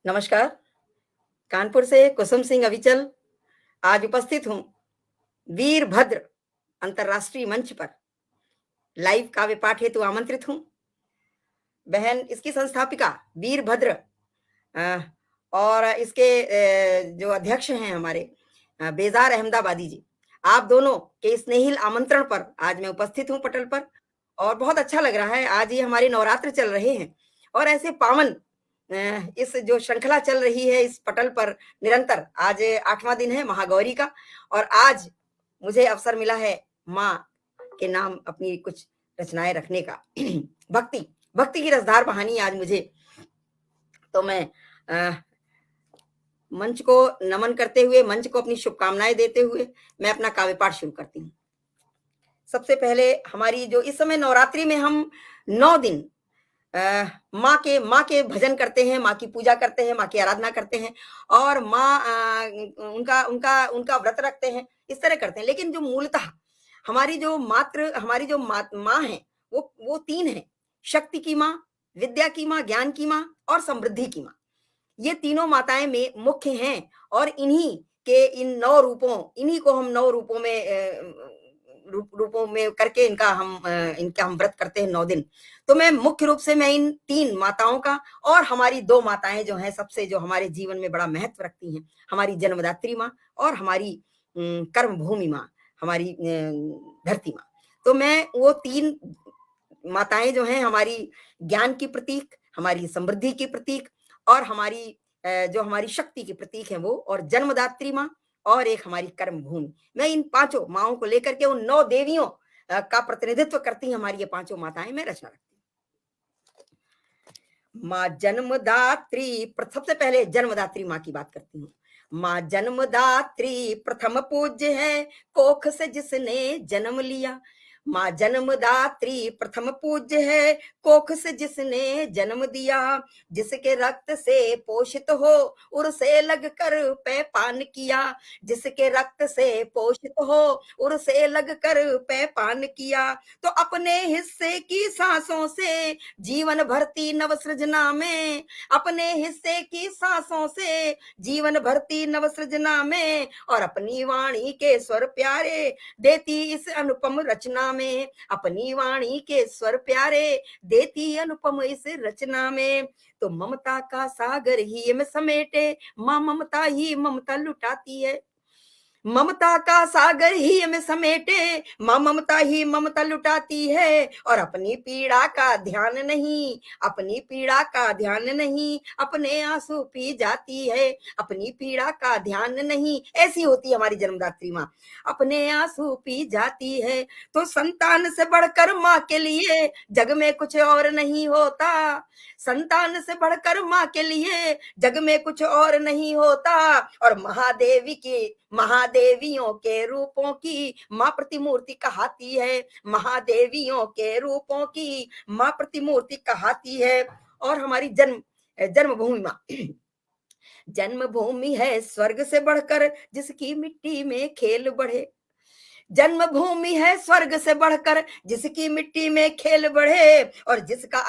नमस्कार। कानपुर से कुसुम सिंह अविचल आज उपस्थित हूँ वीरभद्र अंतर्राष्ट्रीय मंच पर लाइव काव्य पाठ हेतु आमंत्रित हूँ। बहन इसकी संस्थापिका वीरभद्र अ, और इसके जो अध्यक्ष हैं हमारे बेजार अहमदाबादी जी, आप दोनों के स्नेहिल आमंत्रण पर आज मैं उपस्थित हूँ पटल पर और बहुत अच्छा लग रहा है। आज ये हमारे नवरात्र चल रहे हैं और ऐसे पावन इस जो श्रृंखला चल रही है इस पटल पर निरंतर आज 8वां दिन है महागौरी का और आज मुझे अवसर मिला है माँ के नाम अपनी कुछ रचनाएँ रखने का। भक्ति, भक्ति की रसधार बहानी आज मुझे, तो मैं अ, मंच को नमन करते हुए, मंच को अपनी शुभकामनाएँ देते हुए मैं अपना काव्य पाठ शुरू करती हूँ। सबसे पहले हमारी जो इस समय नवरात्रि में हम 9 दिन माँ के भजन करते हैं, माँ की पूजा करते हैं, माँ की आराधना करते हैं और उनका उनका उनका व्रत रखते हैं, इस तरह करते हैं। लेकिन जो मूलतः हमारी जो माँ हैं, वो 3 हैं, शक्ति की माँ, विद्या की माँ, ज्ञान की माँ और समृद्धि की माँ। ये तीनों माताएँ में मुख्य हैं और इन्हीं को हम 9 रूपों में रूपों में करके इनका हम व्रत करते हैं 9 दिन। तो मैं मुख्य रूप से मैं इन 3 माताओं का और हमारी 2 माताएँ जो हैं सबसे जो हमारे जीवन में बड़ा महत्व रखती हैं, हमारी जन्मदात्री माँ और हमारी कर्मभूमि माँ, हमारी धरती माँ। तो मैं वो 3 माताएँ जो हैं हमारी ज्ञान की प्रतीक, हमारी समृद्धि की प्रतीक और जो हमारी शक्ति के प्रतीक हैं वो और जन्मदात्री माँ और एक हमारी कर्म भूमि। मैं इन पाँचों माँओं को लेकर के उन 9 देवियों का प्रतिनिधित्व करती हैं हमारी ये पाँचों माताएँ, मैं रचना रखती हूँ। माँ जन्मदात्री सबसे पहले जन्मदात्री माँ की बात करती हूँ। माँ जन्मदात्री प्रथम पूज्य है, कोख से जिसने जन्म लिया। माँ जन्मदात्री प्रथम पूज्य है, कोख से जिसने जन्म दिया। जिसके रक्त से पोषित हो, उर से लग कर पे पान किया। जिसके रक्त से पोषित हो, उर से लग कर पे पान किया। तो अपने हिस्से की सांसों से जीवन भरती नव सृजना में। अपने हिस्से की सांसों से जीवन भरती नव सृजना में और अपनी वाणी के स्वर प्यारे देती इस अनुपम रचना में। अपनी वाणी के स्वर प्यारे देती अनुपम इस रचना में। तो ममता का सागर ही में समेटे, माँ ममता ही ममता लुटाती है। ममता का सागर ही हमें समेटे, माँ ममता ही ममता लुटाती है और अपनी पीड़ा का ध्यान नहीं, अपनी पीड़ा का ध्यान नहीं, अपने आंसू पी जाती है। अपनी पीड़ा का ध्यान नहीं, ऐसी होती है हमारी जन्मदात्री माँ, अपने आंसू पी जाती है। तो संतान से बढ़कर माँ के लिए जग में कुछ और नहीं होता। संतान से बढ़कर माँ के लिए जग में कुछ और नहीं होता। और महादेवियों के रूपों की माँ प्रतिमूर्ति कहाती है। महादेवियों के रूपों की माँ प्रतिमूर्ति कहाती है। और हमारी जन्मभूमि माँ जन्मभूमि है स्वर्ग से बढ़कर, जिसकी मिट्टी में खेल बढ़े। जन्मभूमि है स्वर्ग से बढ़कर, जिसकी मिट्टी में खेल बढ़े और जिसका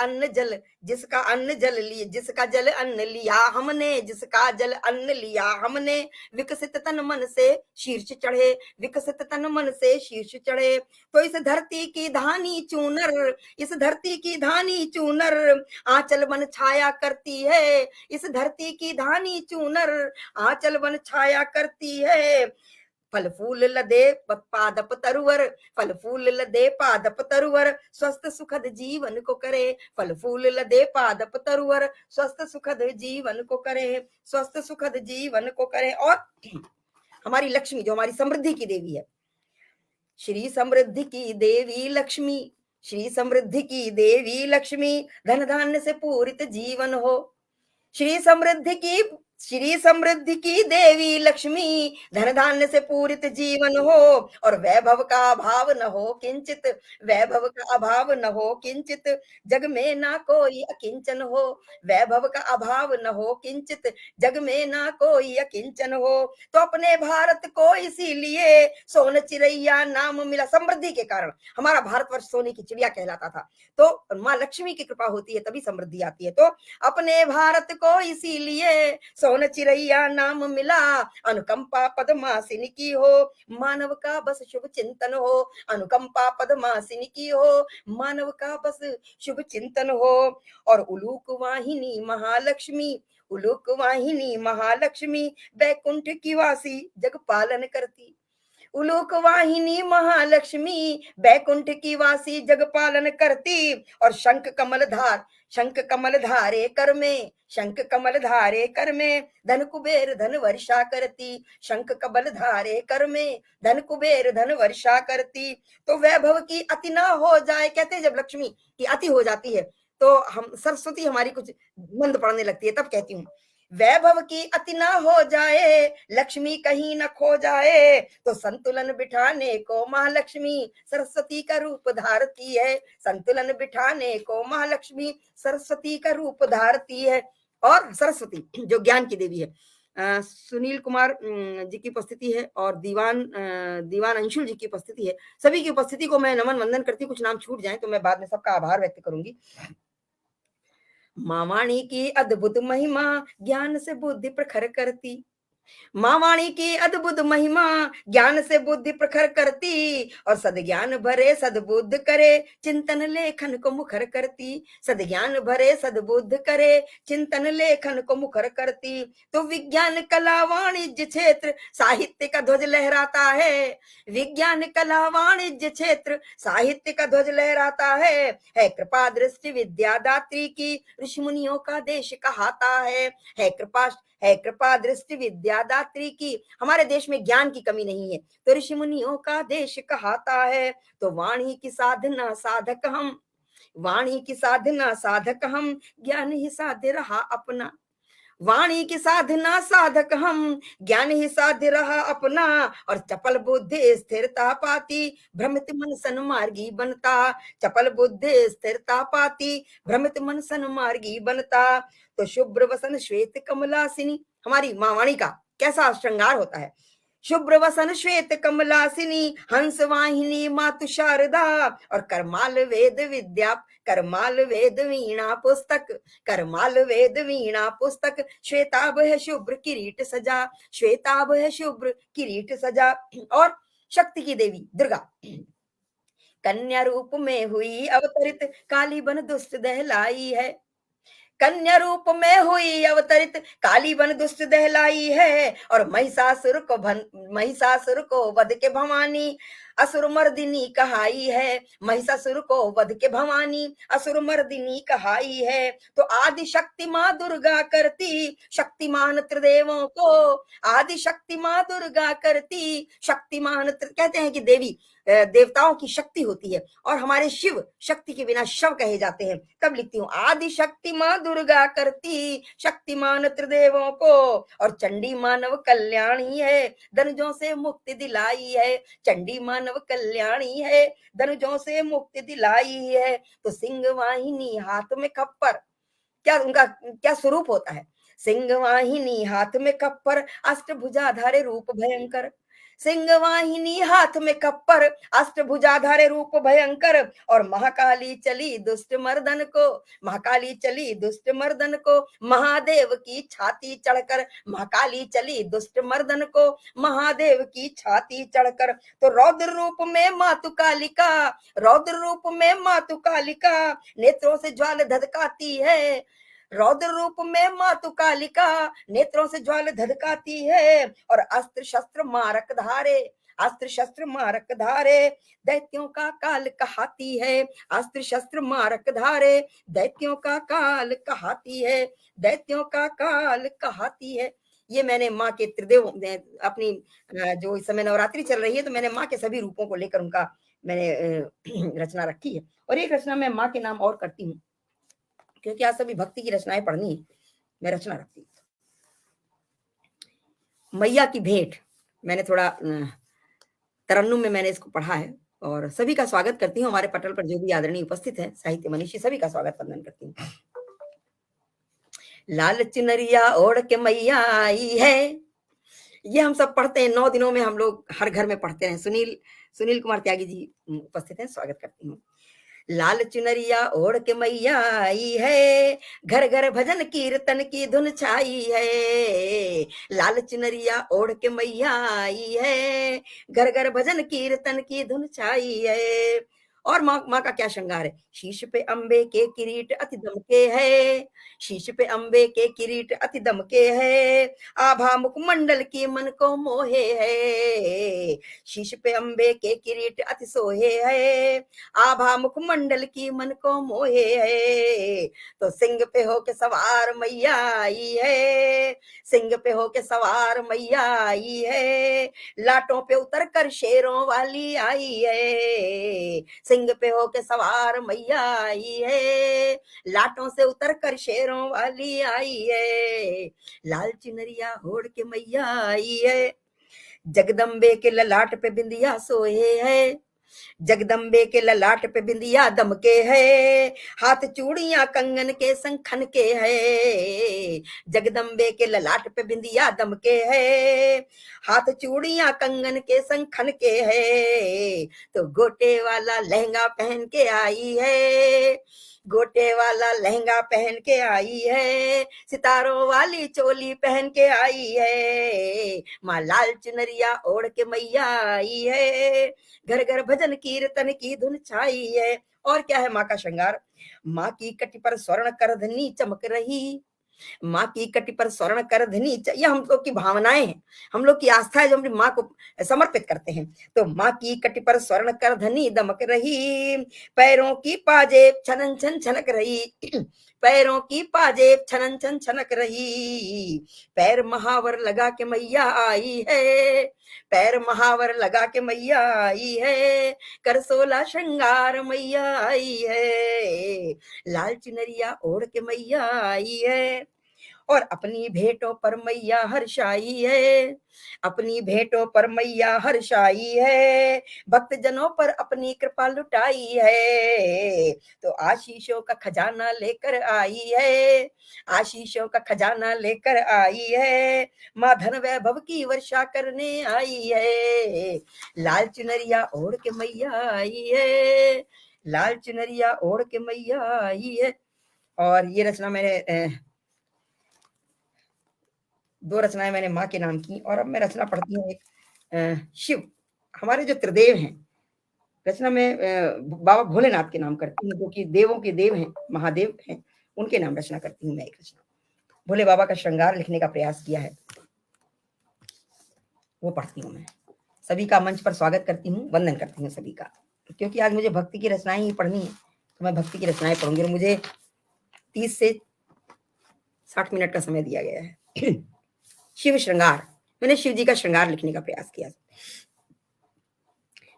जल अन्न लिया हमने, जिसका जल अन्न लिया हमने। विकसित तन मन से शीर्ष चढ़े, विकसित तन मन से शीर्ष चढ़े। तो इस धरती की धानी चूनर, इस धरती की धानी चूनर आंचल बन छाया करती है। इस धरती की धानी चूनर आंचल बन छाया करती है। फल फूल लदे पादप तरुवर, फल फूल लदे पादप तरुवर, स्वस्थ सुखद जीवन को करे। फल फूल लदे पादप तरुवर, स्वस्थ सुखद जीवन को करे, स्वस्थ सुखद जीवन को करे। और हमारी लक्ष्मी जो हमारी समृद्धि की देवी है, श्री समृद्धि की देवी लक्ष्मी, श्री समृद्धि की देवी लक्ष्मी, धन धान्य से पूरित जीवन हो। श्री समृद्धि की देवी लक्ष्मी, धन धान्य से पूरित जीवन हो और वैभव का अभाव न हो किंचित, वैभव का अभाव न हो किंचित, जग में ना कोई अकिंचन हो। वैभव का अभाव न हो किंचित, जग में ना कोई अकिंचन हो। तो अपने भारत को इसीलिए सोन चिड़ैया नाम मिला। समृद्धि के कारण हमारा भारतवर्ष सोने की चिड़िया कहलाता था। तो और माँ लक्ष्मी की कृपा होती है तभी समृद्धि आती है। तो अपने भारत को इसीलिए सोन चिड़ैया नाम मिला, अनुकंपा पद्मासिनी की हो, मानव का बस शुभ चिंतन हो, अनुकंपा पद्मासिनी की हो, मानव का बस शुभ चिंतन हो। और उलूक वाहिनी महालक्ष्मी, उलूक वाहिनी महालक्ष्मी, बैकुंठ की वासी जग पालन करती। उलोक वाहिनी महालक्ष्मी, बैकुंठ की वासी जग पालन करती। और शंख कमल धार, शंख कमल धारे कर में, शंख कमल धारे कर में, धन कुबेर धन वर्षा करती। शंख कमल धारे कर में, धन कुबेर धन वर्षा करती। तो वैभव की अति ना हो जाए, कहते हैं जब लक्ष्मी की अति हो जाती है तो हम सरस्वती हमारी कुछ मंद पड़ने लगती है, तब कहती हूँ वैभव की अति ना हो जाए, लक्ष्मी कहीं न खो जाए। तो संतुलन बिठाने को महालक्ष्मी सरस्वती का रूप धारती है, संतुलन बिठाने को महालक्ष्मी सरस्वती का रूप धारती है। और सरस्वती जो ज्ञान की देवी है, सुनील कुमार जी की उपस्थिति है और दीवान अंशुल जी की उपस्थिति है। सभी की उपस्थिति को मैं नमन वंदन करती हूँ। कुछ नाम छूट जाए तो मैं बाद में सबका आभार व्यक्त करूंगी। माँ वाणी की अद्भुत महिमा, ज्ञान से बुद्धि प्रखर करती। माँ वाणी की अद्भुत महिमा, ज्ञान से बुद्धि प्रखर करती। और सदज्ञान भरे सदबुद्ध करे, चिंतन लेखन को मुखर करती। सदज्ञान भरे सदबुद्ध करे, चिंतन लेखन को मुखर करती। तो विज्ञान कला वाणिज्य क्षेत्र साहित्य का ध्वज लहराता है, विज्ञान कला वाणिज्य क्षेत्र साहित्य का ध्वज लहराता है कृपा दृष्टि विद्या दात्री की, ऋषि मुनियों का देश कहाता है कृपा दृष्टि विद्या दात्री की। हमारे देश में ज्ञान की कमी नहीं है तो ऋषि मुनियों का देश कहाता है। तो वाणी की साधना साधक हम, वाणी की साधना साधक हम, ज्ञान ही साध्य रहा अपना। वाणी की साधना साधक हम, ज्ञान ही साध्य रहा अपना। और चपल बुद्धि स्थिरता पाती, भ्रमित मन सन्मार्गी बनता। चपल बुद्धि स्थिरता पाती, भ्रमित मन सन्मार्गी बनता। तो शुभ्र वसन श्वेत कमलासिनी, हमारी माँ वाणी का कैसा श्रृंगार होता है। शुभ्र वसन श्वेत कमलासिनी, हंस वाहिनी मातु शारदा। और करमाल वेद विद्या, करमाल वेद वीणा पुस्तक, करमाल वेद वीणा पुस्तक। श्वेताभ है शुभ्र किरीट सजा, श्वेताभ है शुभ्र किरीट सजा। और शक्ति की देवी दुर्गा, कन्या रूप में हुई अवतरित, काली बन दुष्ट दहलाई है। कन्या रूप में हुई अवतरित, काली बन दुष्ट दहलाई है। और महिषासुर को वध के भवानी, असुर मर्दिनी कहाई है। महिषासुर को वध के भवानी, असुर मर्दिनी कहाई है। तो आदि शक्ति माँ दुर्गा करती, शक्तिमान त्रिदेवों को। आदि शक्ति माँ दुर्गा करती, शक्तिमान कहते हैं कि देवी देवताओं की शक्ति होती है और हमारे शिव शक्ति के बिना शव कहे जाते हैं। तब लिखती हूँ आदि शक्ति माँ दुर्गा करती, शक्तिमान त्रिदेवों को। और चंडी मानव कल्याणी है, धनुजों से मुक्ति दिलाई है। चंडी मानव कल्याणी है, धनुजों से मुक्ति दिलाई है। तो सिंह वाहिनी हाथ में खप्पर, क्या उनका क्या स्वरूप होता है। सिंह वाहिनी हाथ में खप्पर, अष्टभुजाधारे रूप भयंकर। सिंह वाहिनी हाथ में खप्पर, अष्टभुजाधारे रूप भयंकर। और महाकाली चली दुष्ट मर्दन को, महाकाली चली दुष्ट मर्दन को, महादेव की छाती चढ़कर। महाकाली चली दुष्ट मर्दन को, महादेव की छाती चढ़कर। तो रौद्र रूप में मातु कालिका, रौद्र रूप में मातु कालिका, नेत्रों से ज्वाल धधकाती है। रौद्र रूप में मातु कालिका, नेत्रों से ज्वाल धधकाती है। और अस्त्र शस्त्र मारक धारे, अस्त्र शस्त्र मारक धारे, दैत्यों का काल कहाती है। अस्त्र शस्त्र मारक धारे, दैत्यों का काल कहाती है, दैत्यों का काल कहाती है। ये मैंने माँ के त्रिदेव अपनी जो इस समय नवरात्रि चल रही है तो मैंने माँ के सभी रूपों को लेकर उनका मैंने रचना रखी है। और एक रचना मैं माँ के नाम और करती हूँ क्योंकि आज सभी भक्ति की रचनाएं पढ़नी है, मैं रचना रखती हूँ। मैया की भेंट, मैंने थोड़ा तरन्नुम में मैंने इसको पढ़ा है और सभी का स्वागत करती हूँ। हमारे पटल पर जो भी आदरणीय उपस्थित है साहित्य मनीषी, सभी का स्वागत वंदन करती हूँ। लाल चुनरिया ओढ़ के मैया आई है, ये हम सब पढ़ते हैं 9 दिनों में, हम लोग हर घर में पढ़ते हैं। सुनील कुमार त्यागी जी उपस्थित हैं, स्वागत करती हूँ। लाल चुनरिया ओढ़ के मैया आई है, घर घर भजन कीर्तन की धुन छाई है। लाल चुनरिया ओढ़ के मैया आई है, घर घर भजन कीर्तन की धुन छाई है। और माँ का क्या श्रृंगार है? शीश पे अंबे के किरीट अति दमके है, शीश पे अंबे के किरीट अति दमके है, आभा मुखमंडल की मन को मोहे है। शीश पे अंबे के किरीट अति सोहे है, आभा मुखमंडल की मन को मोहे है। तो सिंह पे होके सवार मैया आई है, सिंह पे होके सवार मैया आई है, लाटों पे उतर कर शेरों वाली आई है। सिंह पे होके सवार मैया आई है, लाटों से उतर कर शेरों वाली आई है। लाल चुनरिया ओढ़ के मैया आई है, जगदम्बे के ललाट पे बिंदिया सोए है, जगदम्बे के ललाट पे बिंदिया दमके है, हाथ चूड़ियां कंगन के संग खन के है। जगदम्बे के ललाट पे बिंदिया दमके है, हाथ चूड़ियां कंगन के संग खन के है। तो गोटे वाला लहंगा पहन के आई है, गोटे वाला लहंगा पहन के आई है, सितारों वाली चोली पहन के आई है। माँ लाल चुनरिया ओढ़ के मैया आई है, घर घर भजन कीर्तन की धुन छाई है। और क्या है माँ का श्रृंगार? माँ की कटी पर स्वर्ण करधनी चमक रही, माँ की कटी पर स्वर्ण करधनी, ये हम लोग की भावनाएं हैं, हम लोग की आस्था है जो अपनी माँ को समर्पित करते हैं। तो माँ की कटी पर स्वर्ण करधनी दमक रही, पैरों की पाजेब छनन छन छनक रही, पैरों की पाजेब छनन छन छनक रही। पैर महावर लगा के मैया आई है, पैर महावर लगा के मैया आई है, कर सोला श्रृंगार मैया आई है। लाल चुनरिया ओढ़ के मैया आई है, और अपनी भेंटों पर मैया हर्षाई है, अपनी भेंटों पर मैया हर्षाई है, भक्त जनों पर अपनी कृपा लुटाई है। तो आशीषों का खजाना लेकर आई है, आशीषों का खजाना लेकर आई है, माँ धन वैभव की वर्षा करने आई है। लाल चुनरिया ओढ़ के मैया आई है, लाल चुनरिया ओढ़ के मैया आई है। और ये रचना मैंने दो रचनाएं मैंने माँ के नाम की, और अब मैं रचना पढ़ती हूँ एक शिव, हमारे जो त्रिदेव हैं। रचना में बाबा भोलेनाथ के नाम करती हूँ, जो कि देवों के देव हैं, महादेव हैं, उनके नाम रचना करती हूँ मैं एक रचना। भोले बाबा का श्रृंगार लिखने का प्रयास किया है, वो पढ़ती हूँ मैं। सभी का मंच पर स्वागत करती हूँ, वंदन करती हूँ सभी का, क्योंकि आज मुझे भक्ति की रचनाएं ही पढ़नी है, तो मैं भक्ति की रचनाएं पढ़ूंगी, और मुझे 30 से 60 मिनट का समय दिया गया है। शिव श्रृंगार, मैंने शिव जी का श्रृंगार लिखने का प्रयास किया।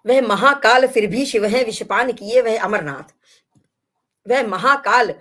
वह महाकाल फिर भी शिव है, विषपान किए वह अमरनाथ, वह महाकाल,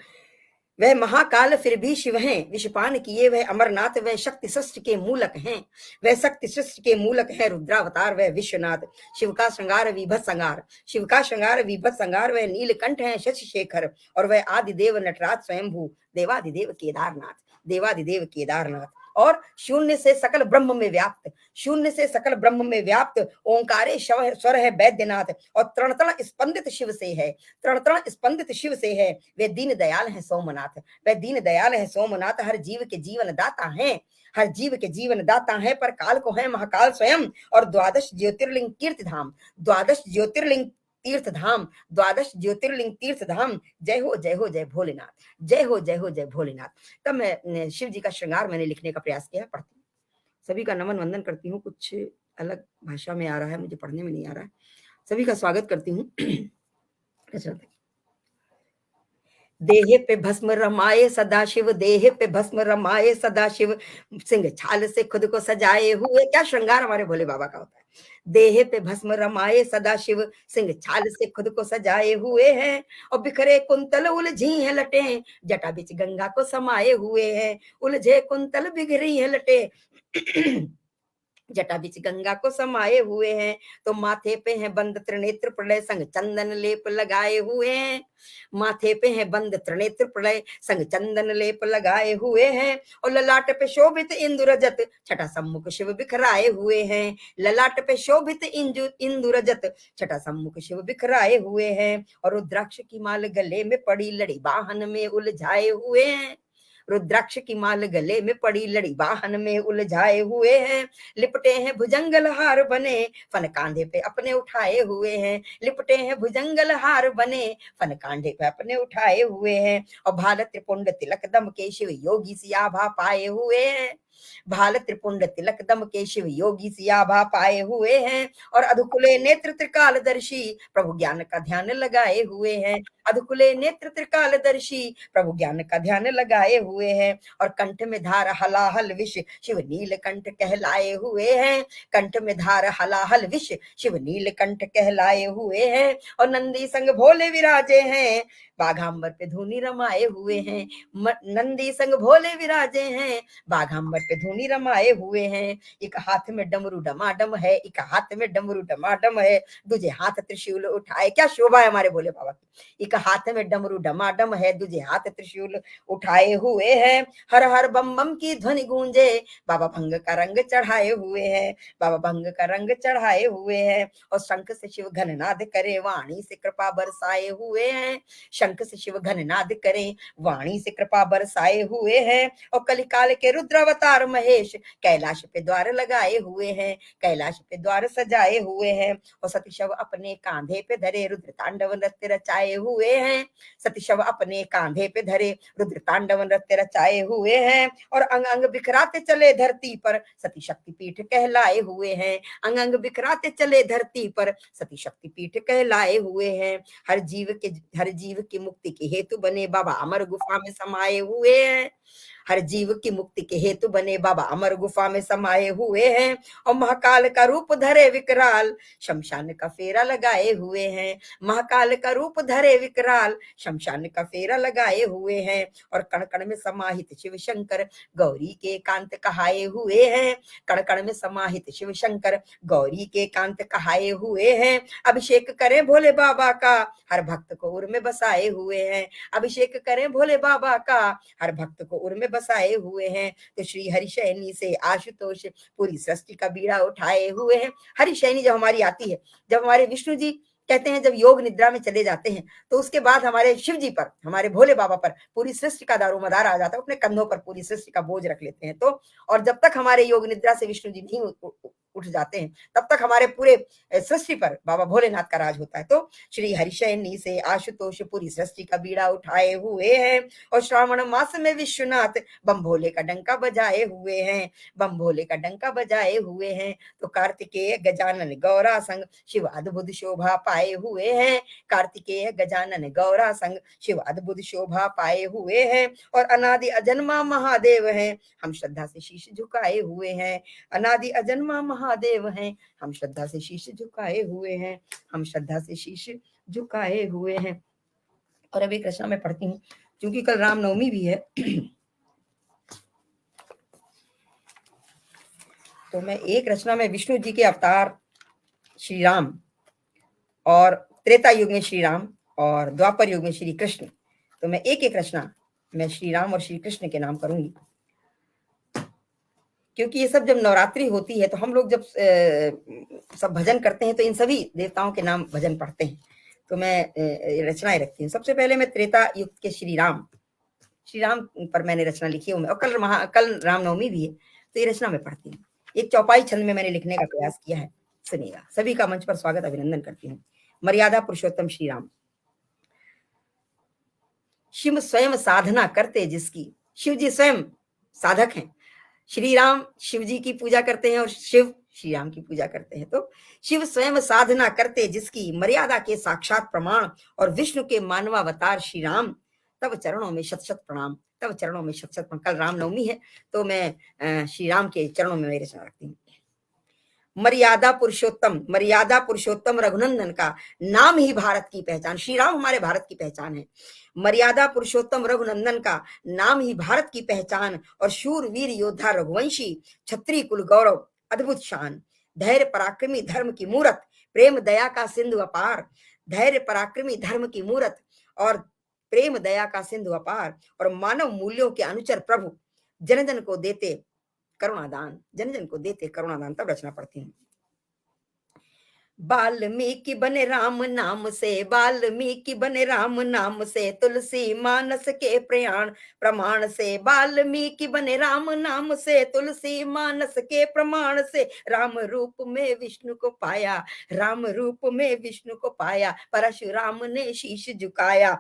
वह महाकाल फिर भी शिव हैं, विषपान किए वह अमरनाथ, वह शक्ति सृष्टि के मूलक हैं, वह शक्ति सृष्टि के मूलक है, रुद्रावतार वह विश्वनाथ। शिव का श्रृंगार विभत संगार, शिव का श्रृंगार विभत संगार, वह नीलकंठ है शशि शेखर, और वह आदिदेव नटराज स्वयंभू, देवादिदेव केदारनाथ, देवादिदेव केदारनाथ। और शून्य से सकल ब्रह्म में व्याप्त, शून्य से सकल ब्रह्म में व्याप्त ओंकारे स्वर है वैद्यनाथ, और तृणतण स्पंदित शिव से है, तृणतण स्पंदित शिव से है। वे दीन दयाल है सोमनाथ, वे दीन दयाल है सोमनाथ, हर जीव के जीवन दाता हैं, हर जीव के जीवन दाता है, पर काल को है महाकाल स्वयं। और द्वादश ज्योतिर्लिंग तीर्थ धाम, द्वादश ज्योतिर्लिंग तीर्थ धाम, द्वादश ज्योतिर्लिंग तीर्थ धाम। जय हो जय हो जय भोलेनाथ, जय हो जय हो जय भोलेनाथ। तब मैं शिव जी का श्रृंगार मैंने लिखने का प्रयास किया, पढ़ती हूँ। सभी का नमन वंदन करती हूँ, कुछ अलग भाषा में आ रहा है, मुझे पढ़ने में नहीं आ रहा है। सभी का स्वागत करती हूँ। देह पे भस्म रमाए सदाशिव, देह पे भस्म रमाए सदाशिव, सिंह छाल से खुद को सजाए हुए। क्या श्रृंगार हमारे भोले बाबा का होता है। देह पे भस्म रमाए सदाशिव, सिंह छाल से खुद को सजाए हुए हैं, और बिखरे कुंतल उलझी है लटे, जटा बिच गंगा को समाये हुए हैं, उलझे कुंतल बिखरी है लटे। जटा बीच गंगा को समाये हुए हैं, तो माथे पे है बंद त्रिनेत्र प्रलय संग चंदन लेप लगाए हुए हैं। माथे पे है बंद त्रिनेत्र प्रलय संग चंदन लेप लगाए हुए हैं, और ललाट पे शोभित इंदु रजत छटा सम्मुख शिव बिखराए हुए हैं। ललाट पे शोभित इंदु रजत छटा सम्मुख शिव बिखराए हुए हैं, और रुद्राक्ष की माल गले में पड़ी लड़ी वाहन में उलझाए हुए हैं। रुद्राक्ष की माल गले में पड़ी लड़ी वाहन में उलझाए हुए हैं। लिपटे हैं भुजंगल हार बने फन कांधे पे अपने उठाए हुए हैं। लिपटे हैं भुजंगल हार बने फन कांधे पे अपने उठाए हुए हैं, और भाल त्रिपुंड तिलक दम के शिव योगी सी आभा पाए हुए हैं। भाल त्रिपुंड तिलक दम के शिव योगी सी आभा पाए हुए हैं, और अधुकुले नेत्र त्रिकालदर्शी प्रभु ज्ञान का ध्यान लगाए हुए हैं। अधकुले नेत्र त्रिकालदर्शी प्रभु ज्ञान का ध्यान लगाए हुए हैं, और कंठ में धार हलाहल विष शिव नीलकंठ कहलाए हुए हैं। कंठ में धार हलाहल विष शिव नीलकंठ कहलाए हुए हैं, और नंदी संग भोले विराजे हैं बाघांबर पे धूनी रमाए हुए हैं। नंदी संग भोले विराजे हैं बाघांबर पे धूनी रमाए हुए हैं। एक हाथ में डमरू डमाडम है, एक हाथ में डमरू डमाडम है, दूजे हाथ त्रिशूल उठाए। क्या शोभा है हमारे भोले बाबा की। एक हाथ में डमरू डमाडम है, दूजे हाथ त्रिशूल उठाए हुए हैं। हर हर बम बम की ध्वनि गूंजे, बाबा भंग का रंग चढ़ाए हुए हैं। बाबा भंग का रंग चढ़ाए हुए हैं, और शंख से शिव घननाद करे वाणी से कृपा बरसाए हुए हैं। शंख से शिव घननाद करे वाणी से कृपा बरसाए हुए हैं, और कलिकाल के रुद्रावतार महेश कैलाश पे द्वार लगाए हुए हैं। कैलाश पे द्वार सजाए हुए हैं, और सती शव अपने कांधे पे धरे रुद्र तांडव नृत्य रचाए हुए हैं। सती शव अपने कांधे पे धरे रुद्र तांडव नृत्य रचाए हुए हैं, और अंग अंग बिखराते चले धरती पर सती शक्ति पीठ कहलाए हुए हैं। अंग अंग बिखराते चले धरती पर सती शक्ति पीठ कहलाए हुए हैं। हर जीव की मुक्ति के हेतु बने बाबा अमर गुफा में समाये हुए हैं। हर जीव की मुक्ति के हेतु बने बाबा अमर गुफा में समाये हुए हैं, और महाकाल का रूप धरे विकराल शमशान का फेरा लगाए हुए हैं। महाकाल का रूप धरे विकराल शमशान का फेरा लगाए हुए हैं, और कण कण में समाहित शिव शंकर गौरी के कांत कहाए हुए हैं। कण कण में समाहित शिव शंकर गौरी के कांत कहाए हुए हैं। अभिषेक करें भोले बाबा का हर भक्त को उर में बसाए हुए हैं। अभिषेक करें भोले बाबा का हर भक्त को उर में बसाए हुए हैं। तो श्री हरिशैनी से आशुतोष पूरी सृष्टि का बीड़ा उठाए हुए हैं। हरिशैनी जब हमारी आती है, जब हमारे विष्णु जी कहते हैं जब योग निद्रा में चले जाते हैं, तो उसके बाद हमारे शिव जी पर, हमारे भोले बाबा पर पूरी सृष्टि का दारोमदार आ जाता है। अपने कंधों पर पूरी सृष्टि का बोझ रख लेते हैं। तो और जब तक हमारे योग निद्रा से विष्णु जी नहीं उठ जाते हैं, तब तक हमारे पूरे सृष्टि पर बाबा भोलेनाथ का राज होता है। तो श्री हरिशैनी से आशुतोष पूरी सृष्टि का बीड़ा उठाए हुए हैं, और श्रावण मास में विश्वनाथ बम भोले का डंका बजाए हुए हैं। बम भोले का डंका बजाए हुए हैं। तो कार्तिकेय गजानन गौरा संग शिव अद्भुत शोभा पाए हुए हैं। कार्तिकेय गजानन गौरा संग शिव अद्भुत शोभा पाए हुए हैं, और अनादि अजन्मा महादेव हैं, हम श्रद्धा से शीश झुकाए हुए हैं। अनादि अजन्मा महादेव हैं, हम श्रद्धा से शीश झुकाए हुए हैं। हम श्रद्धा से शीश झुकाए हुए हैं। और अभी कृष्णा में पढ़ती हूँ, क्योंकि कल रामनवमी भी है। तो मैं एक रचना में विष्णु जी के अवतार श्री राम, और त्रेता युग में श्री राम और द्वापर युग में श्री कृष्ण, तो मैं एक एक रचना मैं श्री राम और श्री कृष्ण के नाम करूंगी। क्योंकि ये सब जब नवरात्रि होती है, तो हम लोग जब सब भजन करते हैं, तो इन सभी देवताओं के नाम भजन पढ़ते हैं। तो मैं रचनाएं रखती हूँ। सबसे पहले मैं त्रेता युग के श्री राम पर मैंने रचना लिखी है, और कल रामनवमी भी है, तो ये रचना मैं पढ़ती हूँ। एक चौपाई छंद में मैंने लिखने का प्रयास किया है, सुनिएगा। सभी का मंच पर स्वागत अभिनंदन करती हूँ। मर्यादा पुरुषोत्तम श्री राम। शिव स्वयं साधना करते जिसकी, शिव जी स्वयं साधक हैं। श्री राम शिव जी की पूजा करते हैं, और शिव श्री राम की पूजा करते हैं। तो शिव स्वयं साधना करते जिसकी, मर्यादा के साक्षात प्रमाण, और विष्णु के मानवावतार श्री राम, तब चरणों में शत शत प्रणाम। तब चरणों में शत शत प्रणाम। कल रामनवमी है, तो मैं श्री राम के चरणों में मेरी रचना रखती हूँ। मर्यादा पुरुषोत्तम रघुनंदन का नाम ही भारत की पहचान। श्री राम हमारे भारत की पहचान है। मर्यादा पुरुषोत्तम रघुनंदन का नाम ही भारत की पहचान, और शूरवीर योद्धा रघुवंशी, क्षत्रिय कुल गौरव अद्भुत शान, धैर्य पराक्रमी धर्म की मूरत, प्रेम दया का सिंधु अपार, धैर्य पराक्रमी धर्म की मूरत और प्रेम दया का सिंधु अपार और मानव मूल्यों के अनुचर प्रभु, जन जन को देते करुणादान, जन जन को देते करुणादान। तब रचना पढ़ती हूँ। वाल्मीकि बने राम नाम से, वाल्मीकि बने राम नाम से, तुलसी मानस के प्रयाण प्रमाण से, वाल्मीकि बने राम नाम से, तुलसी मानस के प्रमाण से, राम रूप में विष्णु को पाया, राम रूप में विष्णु को पाया, परशुराम ने शीश झुकाया।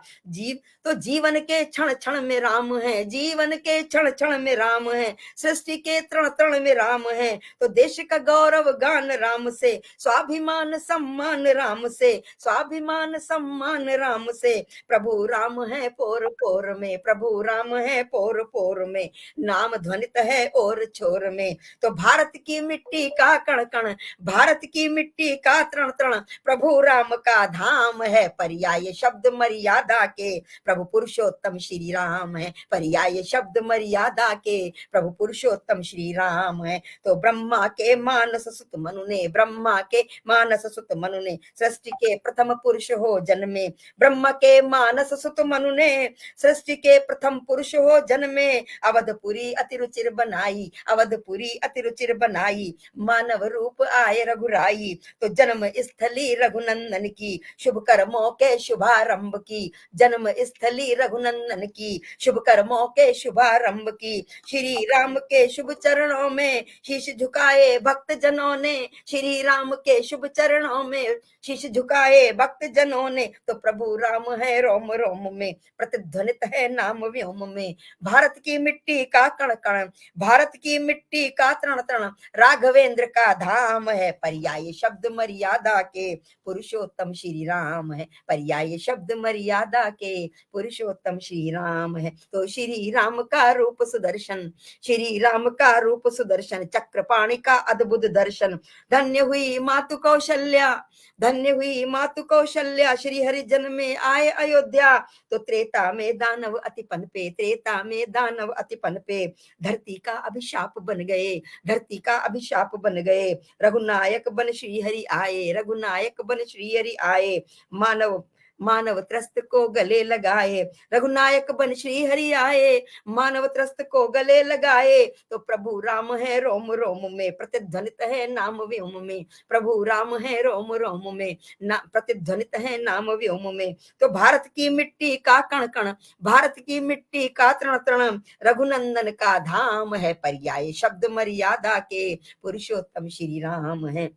तो जीवन के क्षण क्षण में राम है, जीवन के क्षण क्षण में राम है, सृष्टि के तृण तृण में राम है। तो देश का गौरव गान राम से, स्वाभिमान सम्मान राम से, स्वाभिमान सम्मान राम से, प्रभु राम है पोर पोर में, प्रभु राम है पोर पोर में, नाम ध्वनित है और छोर में। तो भारत की मिट्टी का कण कण, भारत की मिट्टी का तृण तृण, प्रभु राम का धाम है, पर्याय शब्द मर्यादा के, प्रभु पुरुषोत्तम श्री राम है, पर्याय शब्द मर्यादा के, प्रभु पुरुषोत्तम श्री राम है। तो ब्रह्मा के मानस सुत मनु ने, ब्रह्मा के मानस सुत मनु ने, सृष्टि के प्रथम पुरुष हो जन्मे, ब्रह्मा के मानस सुत मनु ने, सृष्टि के प्रथम पुरुष हो जन्मे, अवधपुरी अति रुचिर बनाई, अवधपुरी अति रुचिर बनाई, मानव रूप आए रघुराई। तो जन्म स्थली रघुनंदन की, शुभ कर्मों के शुभारंभ की, जन्म स्थली रघुनंदन की, शुभ कर्मों के शुभारंभ की, श्री राम के शुभ चरणों में शीश झुकाए भक्त जनों ने, श्री राम के शुभ चरणों में शीश झुकाए भक्त जनों ने। तो प्रभु राम है रोम रोम में, प्रतिध्वनित है नाम व्योम में, भारत की मिट्टी का कण कण, भारत की मिट्टी का तृण तृण, राघवेंद्र का धाम है, पर्याय शब्द मर्यादा के, पुरुषोत्तम श्री राम है, पर्याय शब्द मर्यादा के, पुरुषोत्तम श्री राम है। तो श्री राम का रूप सुदर्शन, श्री राम का रूप सुदर्शन, चक्रपाणि का अद्भुत दर्शन, धन्य हुई मातु कौशल्या, धन्य हुई मातु कौशल्या, श्री हरि जन्म में आए अयोध्या। तो त्रेता में दानव अति पनपे, त्रेता में दानव अति पनपे, धरती का अभिशाप बन गए, धरती का अभिशाप बन गए, रघुनायक बन श्री हरि आए, रघुनायक बन श्री हरि आए, मानव मानव त्रस्त को गले लगाए, रघुनायक बन श्री हरि आए, मानव त्रस्त को गले लगाए। तो प्रभु राम है रोम रोम में, प्रतिध्वनित है नाम व्योम में, प्रभु राम है रोम रोम में, प्रतिध्वनित है नाम व्योम में। तो भारत की मिट्टी का कण कण, भारत की मिट्टी का तृण तृण, रघुनंदन का धाम है, पर्याय शब्द मर्यादा के, पुरुषोत्तम श्री राम है।